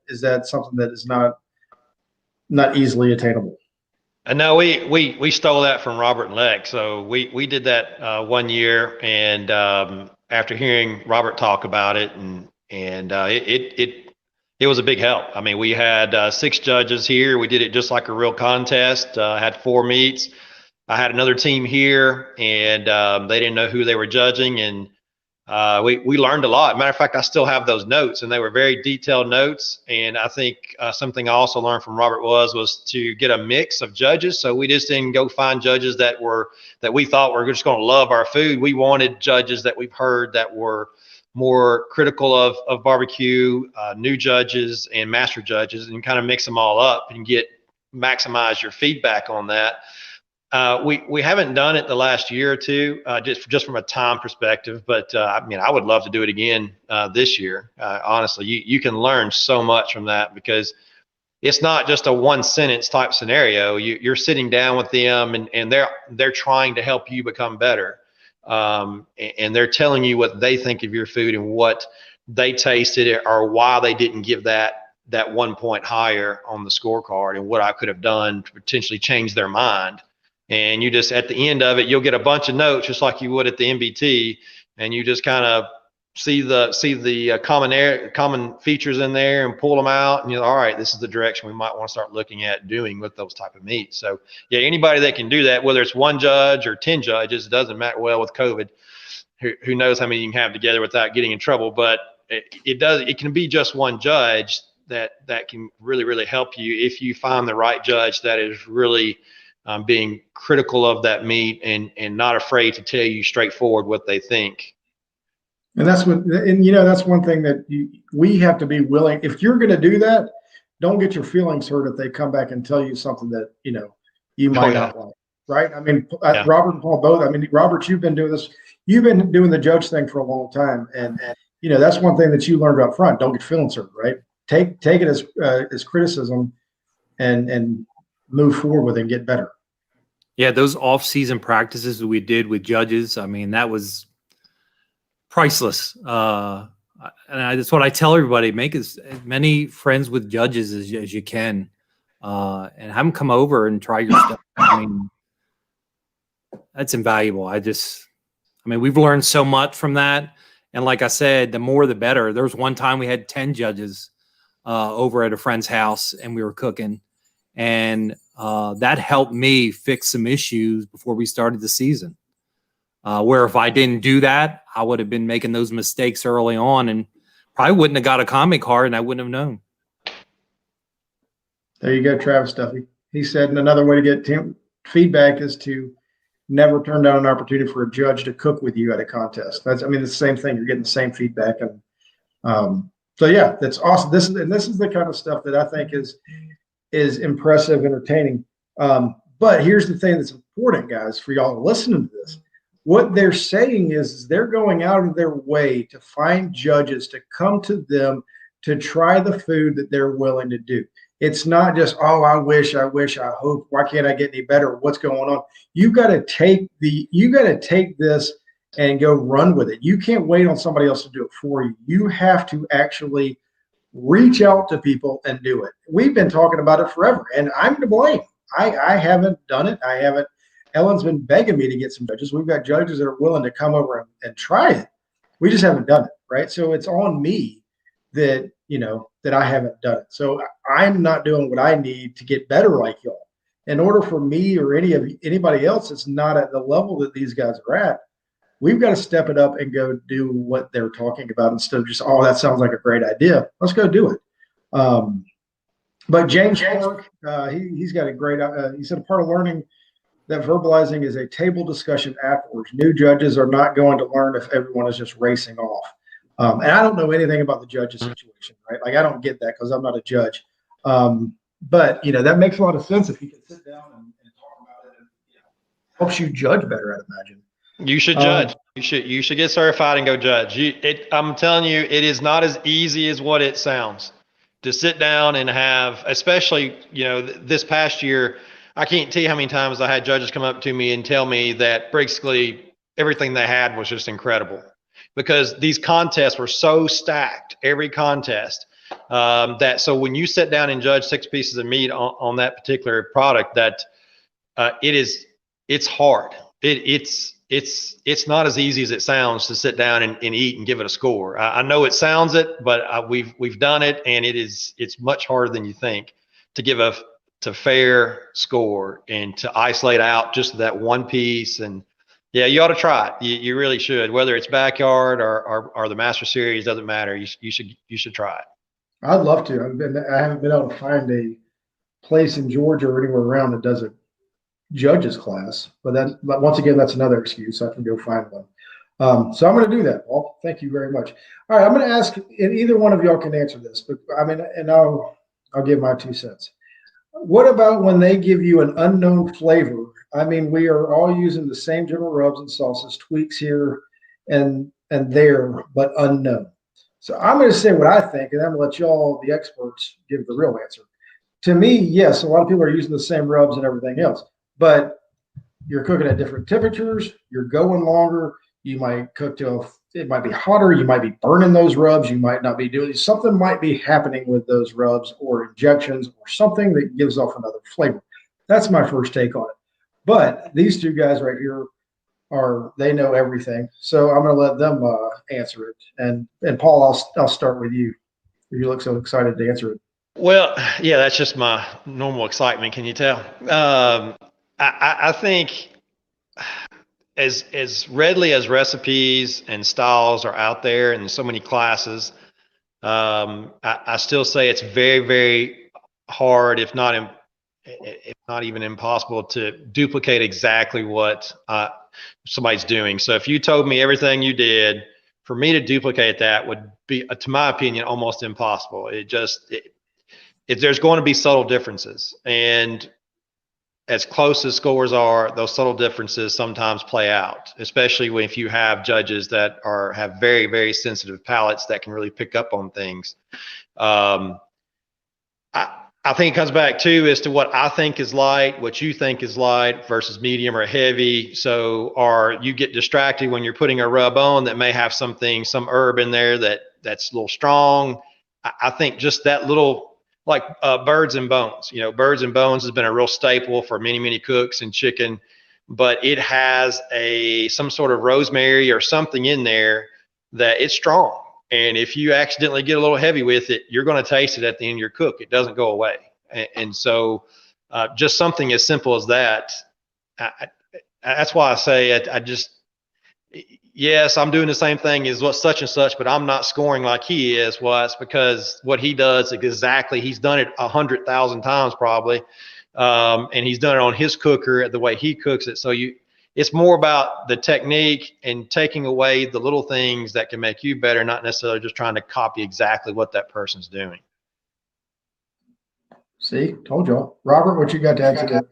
something that is not easily attainable? No, we stole that from Robert and Lex. So we did that one year, and after hearing Robert talk about it, and it was a big help. I mean, we had 6 judges here. We did it just like a real contest. Had 4 meets. I had another team here, and they didn't know who they were judging, and we learned a lot. Matter of fact, I still have those notes, and they were very detailed notes. And I think something I also learned from Robert was to get a mix of judges. So we just didn't go find judges that we thought were just going to love our food. We wanted judges that we've heard that were more critical of barbecue, new judges and master judges, and kind of mix them all up and maximize your feedback on that. We haven't done it the last year or two, just from a time perspective, but I mean, I would love to do it again this year. Honestly, you can learn so much from that, because it's not just a one sentence type scenario. You're sitting down with them, and they're trying to help you become better, and they're telling you what they think of your food and what they tasted, or why they didn't give that 1 point higher on the scorecard, and what I could have done to potentially change their mind. And you just, at the end of it, you'll get a bunch of notes, just like you would at the MBT, and you just kind of see the common features in there and pull them out, and all right, this is the direction we might want to start looking at doing with those type of meats. So yeah, anybody that can do that, whether it's 1 judge or 10 judges, doesn't matter. Well, with COVID, who knows how many you can have together without getting in trouble, but it can be just 1 judge that can really, really help you if you find the right judge that is really being critical of that meat and not afraid to tell you straightforward what they think. And that's that's one thing that we have to be willing. If you're going to do that, don't get your feelings hurt if they come back and tell you something that you might not like. Right? I mean, Robert and Paul both. I mean, Robert, you've been doing this. You've been doing the judge thing for a long time, and that's one thing that you learned up front. Don't get feelings hurt. Right? Take it as criticism, and move forward with it and get better. Yeah, those off-season practices that we did with judges, I mean, that was priceless. And that's what I tell everybody: make as many friends with judges as you can, and have them come over and try your stuff. I mean, that's invaluable. I mean, we've learned so much from that. And like I said, the more the better. There was one time we had 10 judges over at a friend's house, and we were cooking. And that helped me fix some issues before we started the season. Where if I didn't do that, I would have been making those mistakes early on. And probably wouldn't have got a comment card and I wouldn't have known. There you go, Travis Duffy. He said, and another way to get feedback is to never turn down an opportunity for a judge to cook with you at a contest. It's the same thing. You're getting the same feedback. And so, yeah, that's awesome. This is the kind of stuff that I think is impressive, entertaining. But here's the thing that's important, guys, for y'all listening to this. What they're saying is they're going out of their way to find judges to come to them to try the food that they're willing to do. It's not just, oh, I wish, I hope, why can't I get any better? What's going on? You got to take this and go run with it. You can't wait on somebody else to do it for you. You have to actually reach out to people and do it. We've been talking about it forever, and I'm to blame. I haven't done it. I haven't. Ellen's been begging me to get some judges. We've got judges that are willing to come over and try it. We just haven't done it, right? So it's on me that I haven't done it. So I'm not doing what I need to get better like y'all. In order for me or anybody else that's not at the level that these guys are at, we've got to step it up and go do what they're talking about instead of just, oh, that sounds like a great idea. Let's go do it. But James Clark, he's got a great, he said, a part of learning that verbalizing is a table discussion afterwards. New judges are not going to learn if everyone is just racing off. And I don't know anything about the judges situation, right? Like, I don't get that because I'm not a judge. But, that makes a lot of sense if you can sit down and talk about it. And, helps you judge better, I'd imagine. You should judge. You should get certified and go judge. I'm telling you, it is not as easy as what it sounds to sit down and have, especially, this past year, I can't tell you how many times I had judges come up to me and tell me that basically everything they had was just incredible because these contests were so stacked, every contest, that so when you sit down and judge 6 pieces of meat on that particular product, that it's hard. It's not as easy as it sounds to sit down and eat and give it a score. I know it sounds it, but we've done it, and it's much harder than you think to give a fair score and to isolate out just that one piece. And yeah, you ought to try it. You really should, whether it's backyard or the Master Series, doesn't matter. You should try it. I'd love to. I haven't been able to find a place in Georgia or anywhere around that does a judges class, but once again, that's another excuse. I can go find one. So I'm going to do that, Paul. Thank you very much. All right, I'm going to ask, and either one of y'all can answer this, but and I'll give my 2 cents. What about when they give you an unknown flavor? We are all using the same general rubs and sauces, tweaks here and there, but unknown. So I'm going to say what I think, and I'm going to let y'all, the experts, give the real answer. To me, yes, a lot of people are using the same rubs and everything else, but you're cooking at different temperatures. You're going longer. You might cook it might be hotter. You might be burning those rubs. You might not be doing something. Might be happening with those rubs or injections or something that gives off another flavor. That's my first take on it. But these 2 guys right here they know everything. So I'm going to let them answer it. And Paul, I'll start with you. You look so excited to answer it. Well, yeah, that's just my normal excitement. Can you tell? I think as readily as recipes and styles are out there and so many classes, I still say it's very, very hard, if not even impossible, to duplicate exactly what somebody's doing. So if you told me everything you did, for me to duplicate that would be, to my opinion, almost impossible. There's going to be subtle differences, and as close as scores are, those subtle differences sometimes play out, especially if you have judges that have very, very sensitive palates that can really pick up on things. I think it comes back too as to what I think is light, what you think is light versus medium or heavy. So, or you get distracted when you're putting a rub on that may have some herb in there that's a little strong. I think just that little, like birds and bones. Birds and bones has been a real staple for many, many cooks in chicken, but it has some sort of rosemary or something in there that it's strong. And if you accidentally get a little heavy with it, you're going to taste it at the end of your cook. It doesn't go away. And so just something as simple as that, that's why I say yes, I'm doing the same thing as what such and such, but I'm not scoring like he is. Well, it's because what he does exactly, he's done it 100,000 times probably. And he's done it on his cooker the way he cooks it. So it's more about the technique and taking away the little things that can make you better, not necessarily just trying to copy exactly what that person's doing. See, told y'all. Robert, what you got to add to that?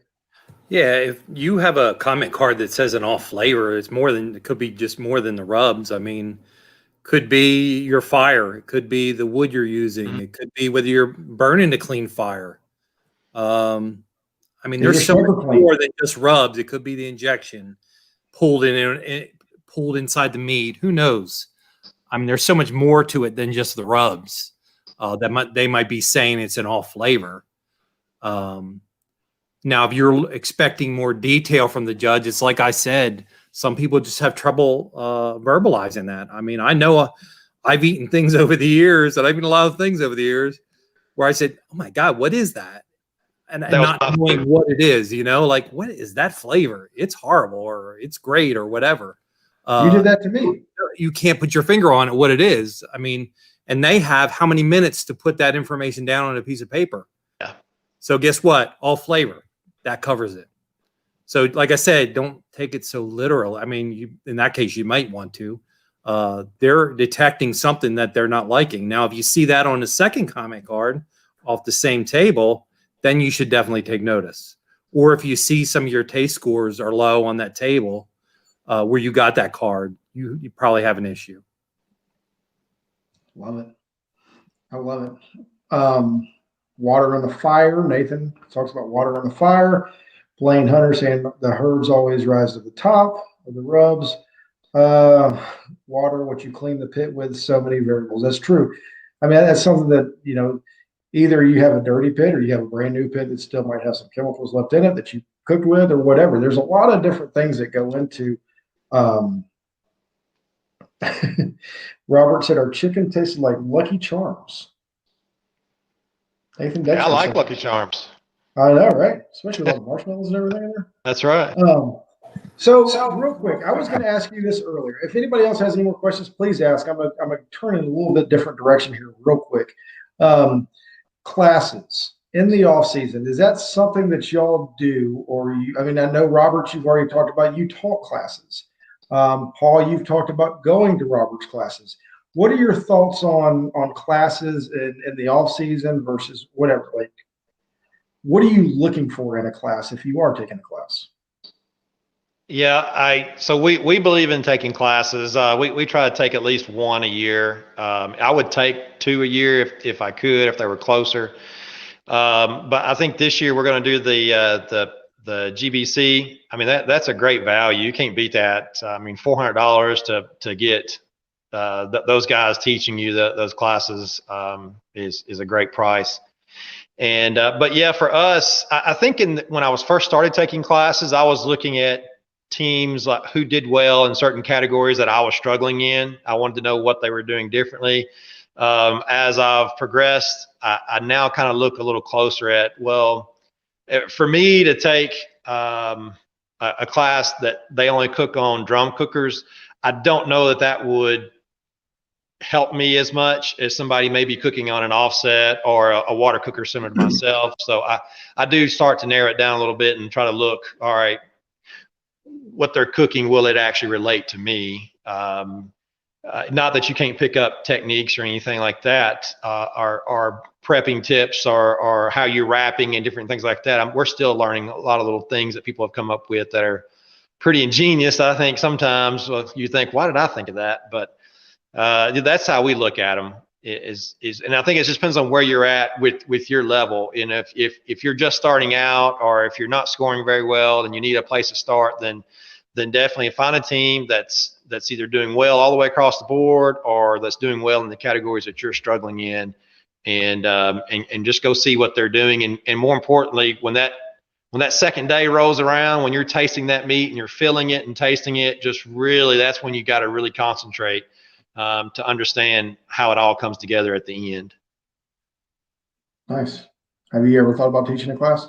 Yeah, if you have a comment card that says an off flavor, it could be just more than the rubs. I mean, could be your fire, it could be the wood you're using, it could be whether you're burning to clean fire. I mean, there's so much more than just rubs. It could be the injection pulled pulled inside the meat. Who knows? I mean, there's so much more to it than just the rubs. They might be saying it's an off flavor. Now, if you're expecting more detail from the judge, it's like I said, some people just have trouble verbalizing that. I mean, I know I've eaten things over the years, and I've eaten a lot of things over the years where I said, "Oh my God, what is that?" And not knowing what it is, like, what is that flavor? It's horrible, or it's great, or whatever. You did that to me. You can't put your finger on it, what it is. I mean, and they have how many minutes to put that information down on a piece of paper? Yeah. So guess what? All flavor. That covers it. So like I said, don't take it so literal. I mean, in that case, you might want to. They're detecting something that they're not liking. Now, if you see that on the second comment card off the same table, then you should definitely take notice. Or if you see some of your taste scores are low on that table where you got that card, you probably have an issue. Love it. I love it. Water on the fire. Nathan talks about water on the fire. Blaine Hunter saying the herbs always rise to the top of the rubs. Water, what you clean the pit with, so many variables. That's true. I mean, that's something that, either you have a dirty pit or you have a brand new pit that still might have some chemicals left in it that you cooked with or whatever. There's a lot of different things that go into. Robert said our chicken tasted like Lucky Charms. Nathan, I like Lucky Charms. I know, right? Especially with all the marshmallows and everything in there. That's right. So real quick, I was going to ask you this earlier. If anybody else has any more questions, please ask. I'm going to turn in a little bit different direction here real quick. Classes in the off season, is that something that y'all do? Or I know, Robert, you've already talked about you taught classes. Paul, you've talked about going to Robert's classes. What are your thoughts on classes in the off season versus whatever? Like, what are you looking for in a class if you are taking a class? Yeah, so we believe in taking classes. We try to take at least one a year. I would take 2 a year if I could, if they were closer. But I think this year we're going to do the GBC. I mean, that's a great value. You can't beat that. I mean, $400 to get those guys teaching you those classes is a great price. And but yeah, for us, I think when I was first started taking classes, I was looking at teams like who did well in certain categories that I was struggling in. I wanted to know what they were doing differently. As I've progressed, I now kind of look a little closer at, well, for me to take a class that they only cook on drum cookers, I don't know that would help me as much as somebody maybe cooking on an offset or a water cooker similar to myself. So I do start to narrow it down a little bit and try to look, all right, what they're cooking, will it actually relate to me? Not that you can't pick up techniques or anything like that, or prepping tips or how you're wrapping and different things like that. We're still learning a lot of little things that people have come up with that are pretty ingenious. I think sometimes you think, why did I think of that? But that's how we look at them. And I think it just depends on where you're at with your level. And if you're just starting out, or if you're not scoring very well and you need a place to start, then definitely find a team that's either doing well all the way across the board, or that's doing well in the categories that you're struggling in, and just go see what they're doing. And more importantly, when that second day rolls around, when you're tasting that meat and you're feeling it and tasting it, just really, that's when you got to really concentrate to understand how it all comes together at the end. Nice. Have you ever thought about teaching a class?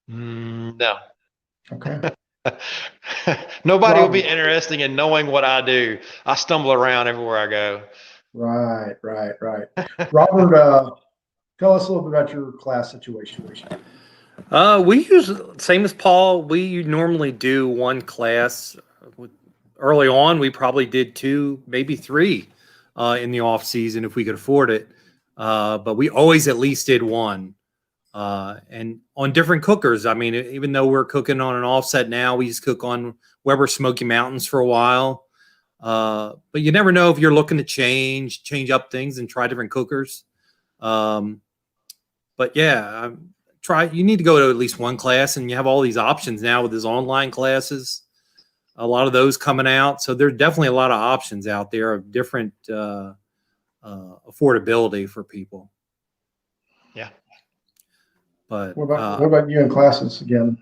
No. Okay. Nobody will be interested in knowing what I do. I stumble around everywhere I go. Right. Robert, tell us a little bit about your class situation. We use same as Paul. We normally do one class. Early on, we probably did 2, maybe 3 in the off season if we could afford it. But we always at least did 1. And on different cookers. I mean, even though we're cooking on an offset now, we just cook on Weber Smoky Mountains for a while. But you never know if you're looking to change up things and try different cookers. But yeah, you need to go to at least one class, and you have all these options now with these online classes. A lot of those coming out. So there's definitely a lot of options out there of different affordability for people. Yeah. But what about you in classes again?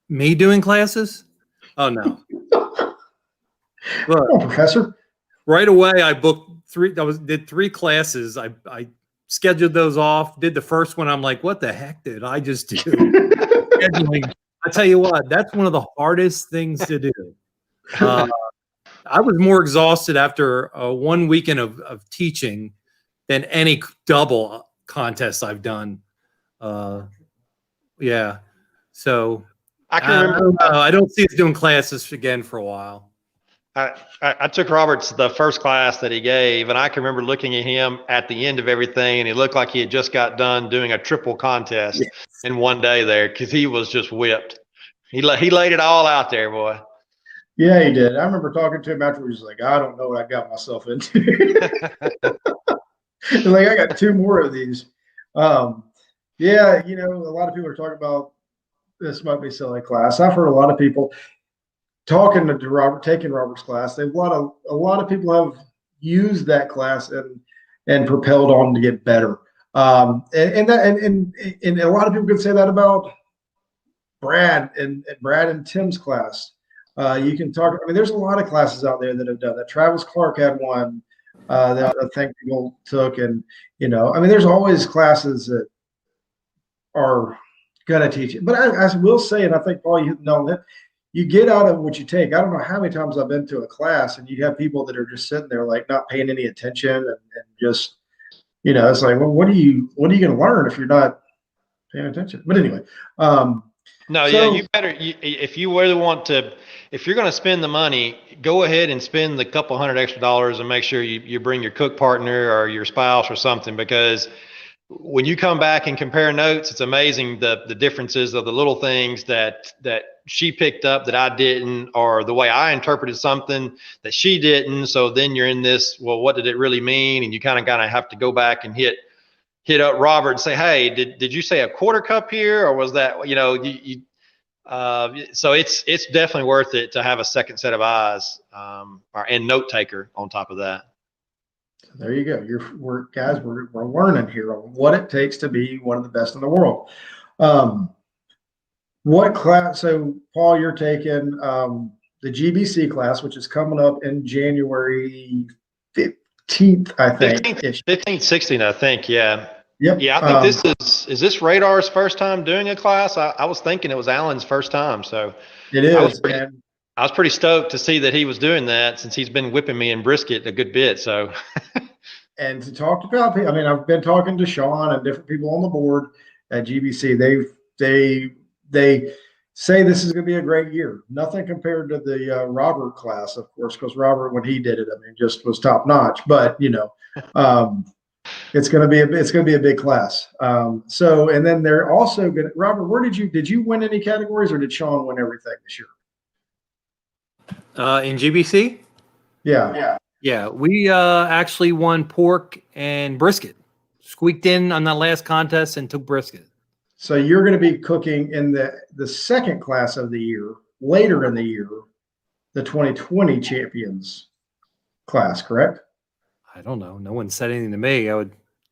Me doing classes? Oh no. Look, come on, Professor. Right away, I booked 3. Did 3 classes. I scheduled those off. Did the first one. I'm like, what the heck did I just do? Scheduling. I tell you what, that's one of the hardest things to do. I was more exhausted after 1 weekend of teaching than any double contest I've done. Yeah. So I can remember. I don't see us doing classes again for a while. I took Robert's the first class that he gave, and I can remember looking at him at the end of everything, and he looked like he had just got done doing a triple contest in one day there because he was just whipped. He laid it all out there, boy. Yeah, he did. I remember talking to him afterwards. He's like, I don't know what I got myself into. Like, I got 2 more of these. Yeah, a lot of people are talking about this might be a silly class. I've heard a lot of people talking to Robert, taking Robert's class. A lot of people have used that class and propelled on to get better. And a lot of people could say that about Brad and Tim's class. You can talk. I mean, there's a lot of classes out there that have done that. Travis Clark had one that I think people took, and I mean, there's always classes that are going to teach it. But I will say, and I think Paul, you know that you get out of what you take. I don't know how many times I've been to a class and you have people that are just sitting there like not paying any attention and just, it's like, well, what are you going to learn if you're not paying attention? But anyway, you better, if you really want to, if you're going to spend the money, go ahead and spend the couple $100 extra and make sure you bring your cook partner or your spouse or something, because when you come back and compare notes, it's amazing the differences of the little things that she picked up that I didn't, or the way I interpreted something that she didn't. So then you're in this, well, what did it really mean? And you kind of have to go back and hit up Robert and say, hey, did you say a quarter cup here, or was that, so it's definitely worth it to have a second set of eyes, and note taker on top of that. There you go. We're learning here on what it takes to be one of the best in the world. What class? So, Paul, you're taking the GBC class, which is coming up in January 15th, I think. 15th, 16th, I think. Yeah. Yep. Yeah, I think is this Radar's first time doing a class? I was thinking it was Alan's first time. So it is. I was pretty stoked to see that he was doing that, since he's been whipping me in brisket a good bit. So, and to talk about, I mean, I've been talking to Sean and different people on the board at GBC. They say this is going to be a great year. Nothing compared to the Robert class, of course, because Robert, when he did it, I mean, just was top notch. But it's going to be a big class. So, and then they're also going to, Robert, where did you win any categories, or did Sean win everything this year? In GBC? Yeah. We actually won pork and brisket. Squeaked in on that last contest and took brisket. So you're going to be cooking in the second class of the year, later in the year, the 2020 champions class, correct? I don't know. No one said anything to me.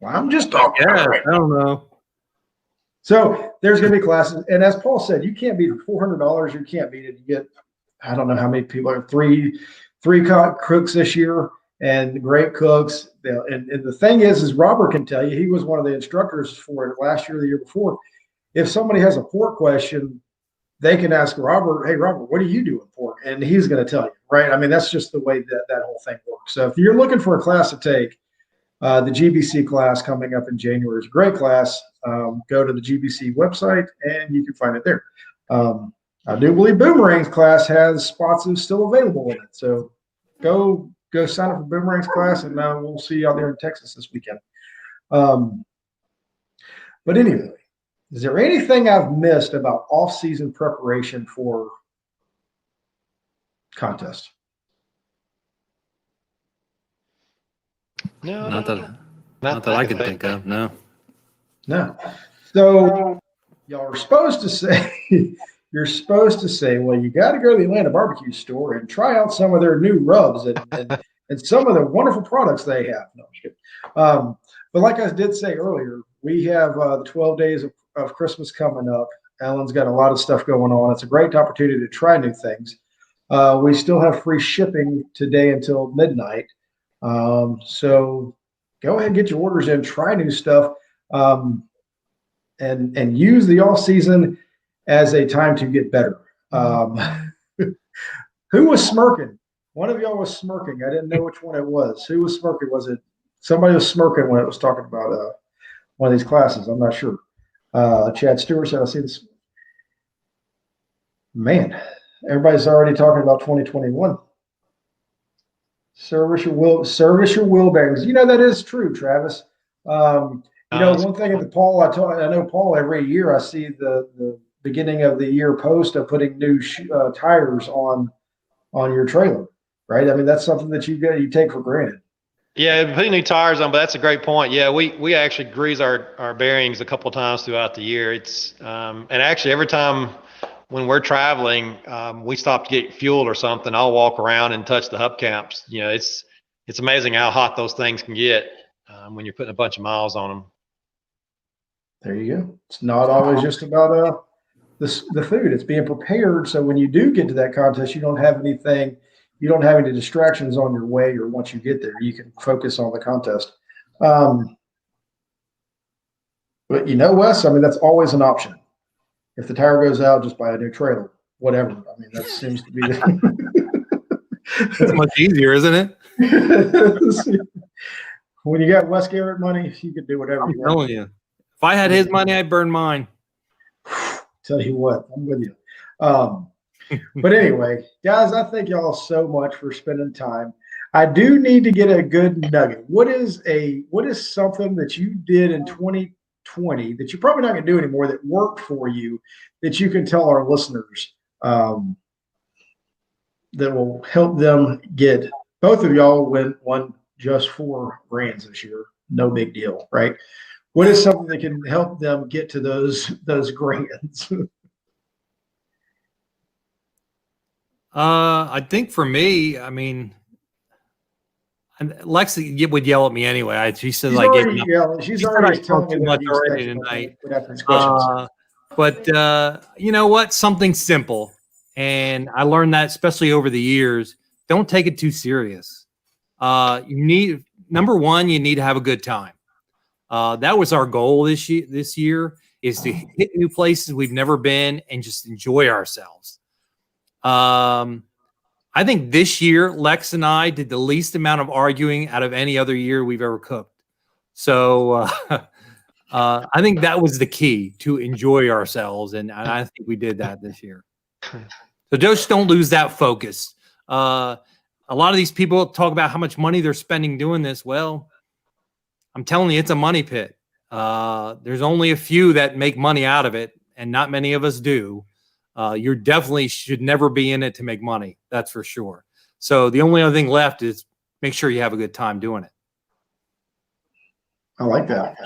I'm just talking. Yeah, I don't know. So there's going to be classes, and as Paul said, you can't beat $400. You can't beat it. You get, I don't know how many people are three cooks this year, and great cooks. And the thing is Robert can tell you, he was one of the instructors for it last year or the year before. If somebody has a pork question, they can ask Robert, hey, Robert, what are you doing for it? And he's going to tell you, right? I mean, that's just the way that whole thing works. So if you're looking for a class to take, the GBC class coming up in January is a great class. Go to the GBC website and you can find it there. I do believe Boomerang's class has spots still available in it. So go sign up for Boomerang's class, and we'll see you out there in Texas this weekend. But anyway, is there anything I've missed about off-season preparation for contest? No, Not that I can think of. No. So y'all are supposed to say, well, you got to go to the Atlanta Barbecue Store and try out some of their new rubs and some of the wonderful products they have. No, I'm just kidding. But like I did say earlier, we have the 12 days of Christmas coming up. Ellen's got a lot of stuff going on. It's a great opportunity to try new things. We still have free shipping today until midnight. So go ahead and get your orders in, try new stuff, and use the off season as a time to get better. Who was smirking? One of y'all was smirking. I didn't know which one it was. Who was smirking? Was it somebody was smirking when it was talking about one of these classes? I'm not sure. Chad Stewart said, I see this. Man, everybody's already talking about 2021. Service your wheel bearings. You know, that is true, Travis. One thing at the Paul, I know Paul, every year I see the beginning of the year post of putting new tires on your trailer, right? I mean, that's something that you take for granted. Yeah, putting new tires on, but that's a great point. Yeah, we actually grease our bearings a couple times throughout the year. It's and actually every time when we're traveling, we stop to get fuel or something, I'll walk around and touch the hubcaps. You know, it's amazing how hot those things can get when you're putting a bunch of miles on them. There you go. It's not always just about the food. It's being prepared so when you do get to that contest, you don't have any distractions on your way or once you get there. You can focus on the contest. But Wes, I mean, that's always an option. If the tire goes out, just buy a new trailer, whatever. I mean, that seems to be That's much easier, isn't it? When you got Wes Garrett money, you can do whatever it? you I'm want. telling you. If I had his money, I'd burn mine. Tell you what, I'm with you. But anyway, guys, I thank y'all so much for spending time. I do need to get a good nugget. What is something that you did in 2020 that you're probably not going to do anymore that worked for you that you can tell our listeners that will help them get both of y'all won just 4 brands this year? No big deal, right? What is something that can help them get to those grands? I think for me, I mean, Lexi would yell at me anyway. She said She's like she's already telling me too much already tonight. But you know what? Something simple, and I learned that especially over the years. Don't take it too serious. Number one, you need to have a good time. That was our goal this year is to hit new places we've never been and just enjoy ourselves. I think this year, Lex and I did the least amount of arguing out of any other year we've ever cooked. So I think that was the key, to enjoy ourselves. And I think we did that this year. So just don't lose that focus. A lot of these people talk about how much money they're spending doing this. Well, I'm telling you, it's a money pit. There's only a few that make money out of it, and not many of us do. You definitely should never be in it to make money. That's for sure. So the only other thing left is make sure you have a good time doing it. I like that.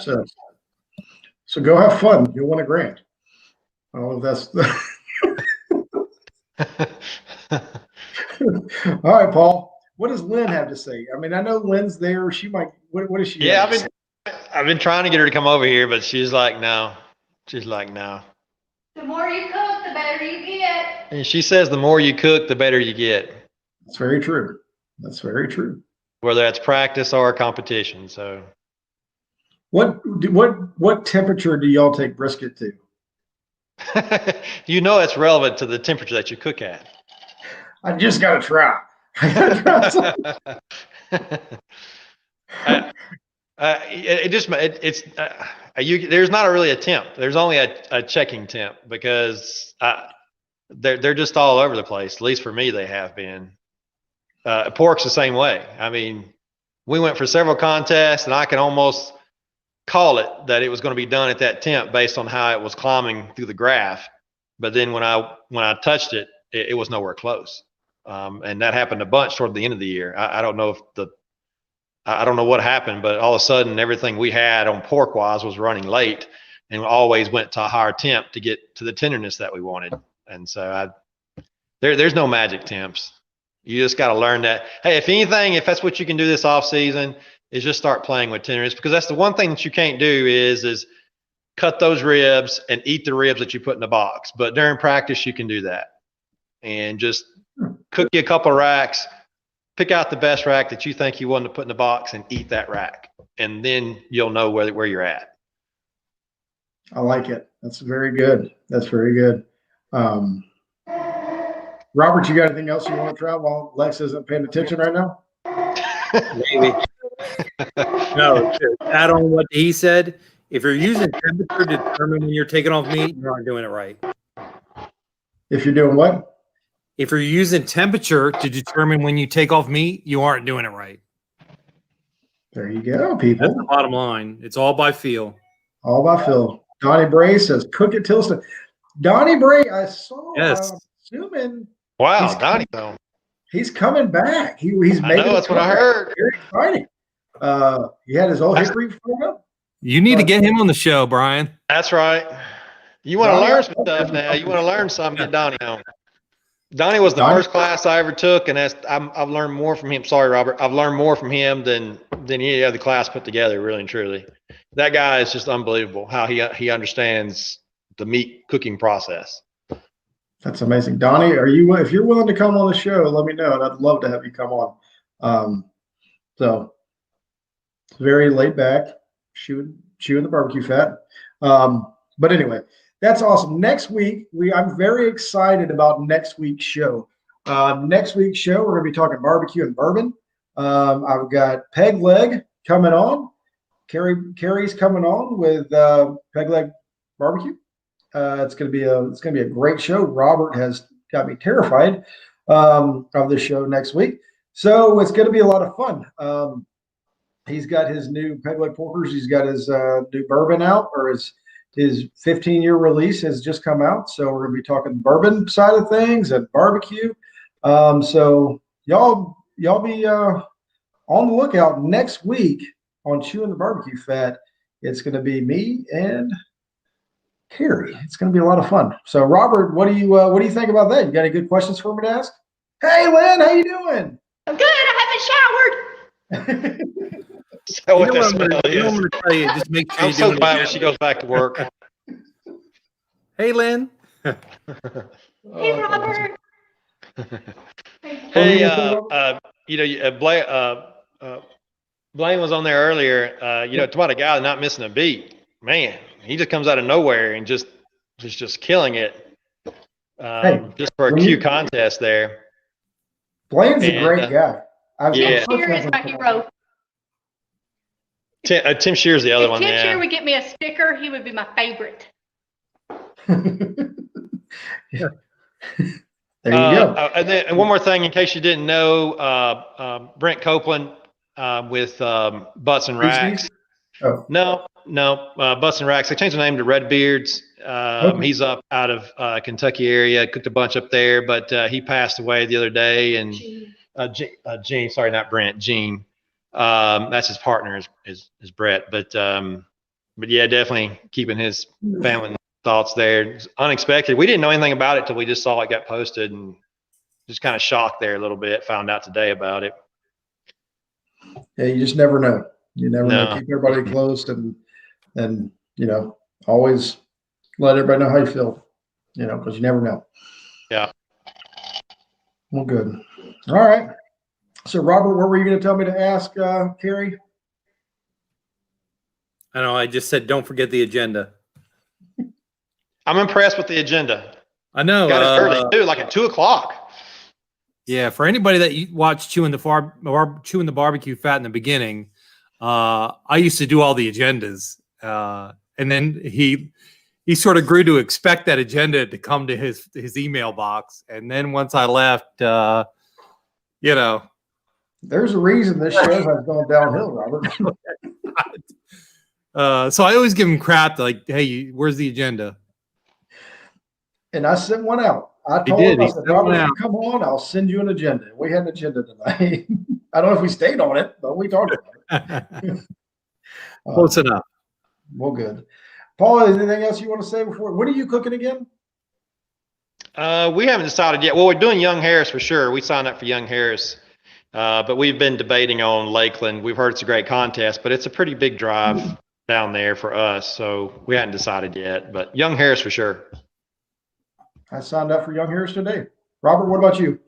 So go have fun. You'll win a grand. Oh, that's all right, Paul. What does Lynn have to say? I mean, I know Lynn's there. She might. What is she? Yeah, I've been trying to get her to come over here, but she's like, no. She's like, no. The more you cook, the better you get. And she says the more you cook, the better you get. That's very true. That's very true. Whether that's practice or competition. So, what temperature do y'all take brisket to? You know it's relevant to the temperature that you cook at. I just got to try. I got to try something. There's not really a temp. There's only a checking temp because they're just all over the place. At least for me, they have been. Pork's the same way. I mean, we went for several contests, and I can almost call it that it was going to be done at that temp based on how it was climbing through the graph. But then when I touched it, it was nowhere close. And that happened a bunch toward the end of the year. I don't know I don't know what happened, but all of a sudden everything we had on pork wise was running late, and we always went to a higher temp to get to the tenderness that we wanted. And so there's no magic temps. You just got to learn that. Hey, if anything, if that's what you can do this off season, is just start playing with tenderness, because that's the one thing that you can't do is cut those ribs and eat the ribs that you put in the box. But during practice, you can do that, and just cook you a couple of racks, pick out the best rack that you think you want to put in the box and eat that rack. And then you'll know where you're at. I like it. That's very good. That's very good. Robert, you got anything else you want to try while Lex isn't paying attention right now? Maybe. No, to add on what he said, if you're using temperature to determine when you're taking off meat, you aren't doing it right. If you're doing what? If you're using temperature to determine when you take off meat, you aren't doing it right. There you go, people. That's the bottom line. It's all by feel. All by Phil. Donnie Bray says, cook it till it's done. Donnie Bray, I saw. Yes. I'm assuming. Wow, Donnie, though. He's coming back. He's I know, that's what I heard. Very exciting. He had his old hickory phone up. You need to get him on the show, Brian. That's right. You want to learn some stuff now. You want to learn something, get Donnie on. Donnie was the first class I ever took, and I've learned more from him. Sorry, Robert. I've learned more from him than any other class put together, really and truly. That guy is just unbelievable how he understands the meat cooking process. That's amazing. Donnie, if you're willing to come on the show, let me know, and I'd love to have you come on. So it's very laid back, chewing the barbecue fat. But anyway, that's awesome. Next week, I'm very excited about next week's show. Next week's show, we're going to be talking barbecue and bourbon. I've got Peg Leg coming on. Carrie's coming on with Peg Leg Barbecue. It's going to be a great show. Robert has got me terrified of the show next week, so it's going to be a lot of fun. He's got his new Peg Leg Porkers. He's got his new bourbon out, or his 15-year release has just come out. So we're going to be talking bourbon side of things and barbecue. So y'all be on the lookout next week on Chewin the BBQ Fat. It's going to be me and Carrie. It's going to be a lot of fun. So Robert, what do you think about that? You got any good questions for me to ask? Hey Lynn, how you doing? I'm good. I haven't showered. So what that smell I'm is. going to tell you, just make sure I'm you so do glad when it. she goes back to work. Hey, Lynn. Hey, Robert. Hey, Blaine was on there earlier. Talk about a guy not missing a beat. Man, he just comes out of nowhere and just killing it. Just for a Q contest there. Blaine's a great guy. Yeah. Tim Shear is my hero. Tim Shear's the other one. If Tim Yeah. Shear would get me a sticker, he would be my favorite. Yeah. There you go. And one more thing, in case you didn't know, Brent Copeland with Butts and Racks. Oh. No, Butts and Racks. They changed the name to Redbeards. Okay. He's up out of Kentucky area. Cooked a bunch up there, but he passed away the other day. And Gene, sorry, not Brent, Gene. That's his partner is Brett. But yeah, definitely keeping his family thoughts there. It's unexpected. We didn't know anything about it till we just saw it got posted, and just kind of shocked there a little bit. Found out today about it. Yeah, you just never know. You never know. Keep everybody close and always let everybody know how you feel. Because you never know. Yeah. Well, good. All right. So, Robert, what were you going to tell me to ask Carrie? I know. I just said don't forget the agenda. I'm impressed with the agenda. I know. Got it early too, like at 2:00. Yeah, for anybody that watched Chewin the BBQ Fat in the beginning, I used to do all the agendas, and then he sort of grew to expect that agenda to come to his email box, and then once I left, you know, there's a reason this show has gone downhill, Robert. So I always give him crap, like, "Hey, where's the agenda?" And I sent one out. I told him, I said, Robert, if you come on, I'll send you an agenda. We had an agenda tonight. I don't know if we stayed on it, but we talked about it. Close enough. Well, good. Paul, is anything else you want to say before? What are you cooking again? We haven't decided yet. Well, we're doing Young Harris for sure. We signed up for Young Harris, but we've been debating on Lakeland. We've heard it's a great contest, but it's a pretty big drive down there for us, so we hadn't decided yet. But Young Harris for sure. I signed up for Young Harris today. Robert, what about you?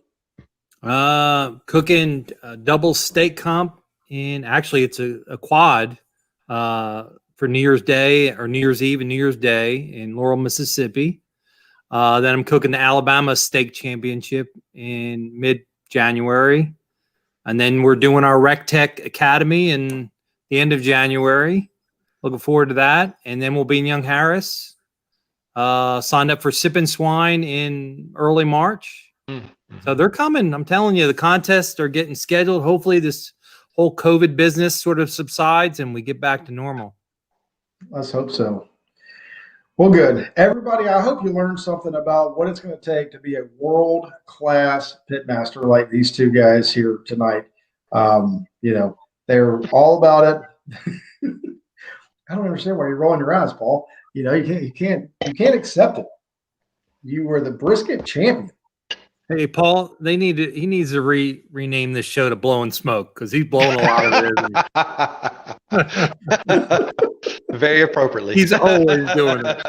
Cooking double steak comp, and actually it's a quad for New Year's Day or New Year's Eve and New Year's Day in Laurel, Mississippi. Then I'm cooking the Alabama Steak Championship in mid-January. And then we're doing our Rec Tech Academy in the end of January. Looking forward to that. And then we'll be in Young Harris. Signed up for Sip and Swine in early March. So they're coming. I'm telling you, the contests are getting scheduled. Hopefully this whole COVID business sort of subsides and we get back to normal. Let's hope so. Well, good. Everybody, I hope you learned something about what it's going to take to be a world-class pitmaster like these two guys here tonight. They're all about it. I don't understand why you're rolling your eyes, Paul. You can't accept it. You were the brisket champion. Hey, Paul, he needs to rename this show to Blowing Smoke because he's blowing a lot of it. Very appropriately. He's always doing it.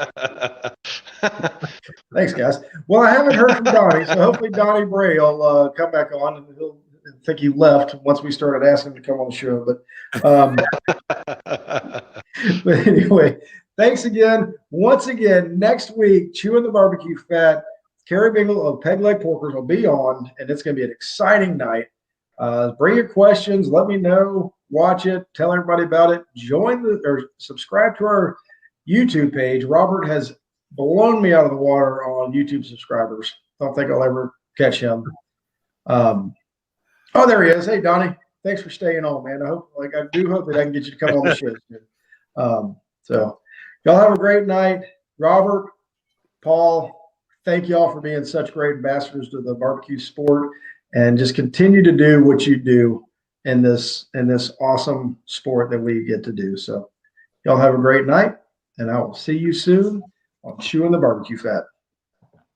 Thanks, guys. Well, I haven't heard from Donnie, so hopefully Donnie Bray will come back on, and he'll think he left once we started asking him to come on the show. But anyway, thanks again. Once again, next week, Chewin the BBQ Fat, Carrie Bingle of Peg Leg Porkers will be on, and it's going to be an exciting night. Bring your questions. Let me know. Watch it. Tell everybody about it. Subscribe to our YouTube page. Robert has blown me out of the water on YouTube subscribers. Don't think I'll ever catch him. There he is. Hey, Donnie. Thanks for staying on, man. I do hope that I can get you to come on the show soon. So y'all have a great night. Robert, Paul, thank you all for being such great ambassadors to the barbecue sport, and just continue to do what you do in this awesome sport that we get to do. So y'all have a great night, and I will see you soon on Chewin the BBQ Fat.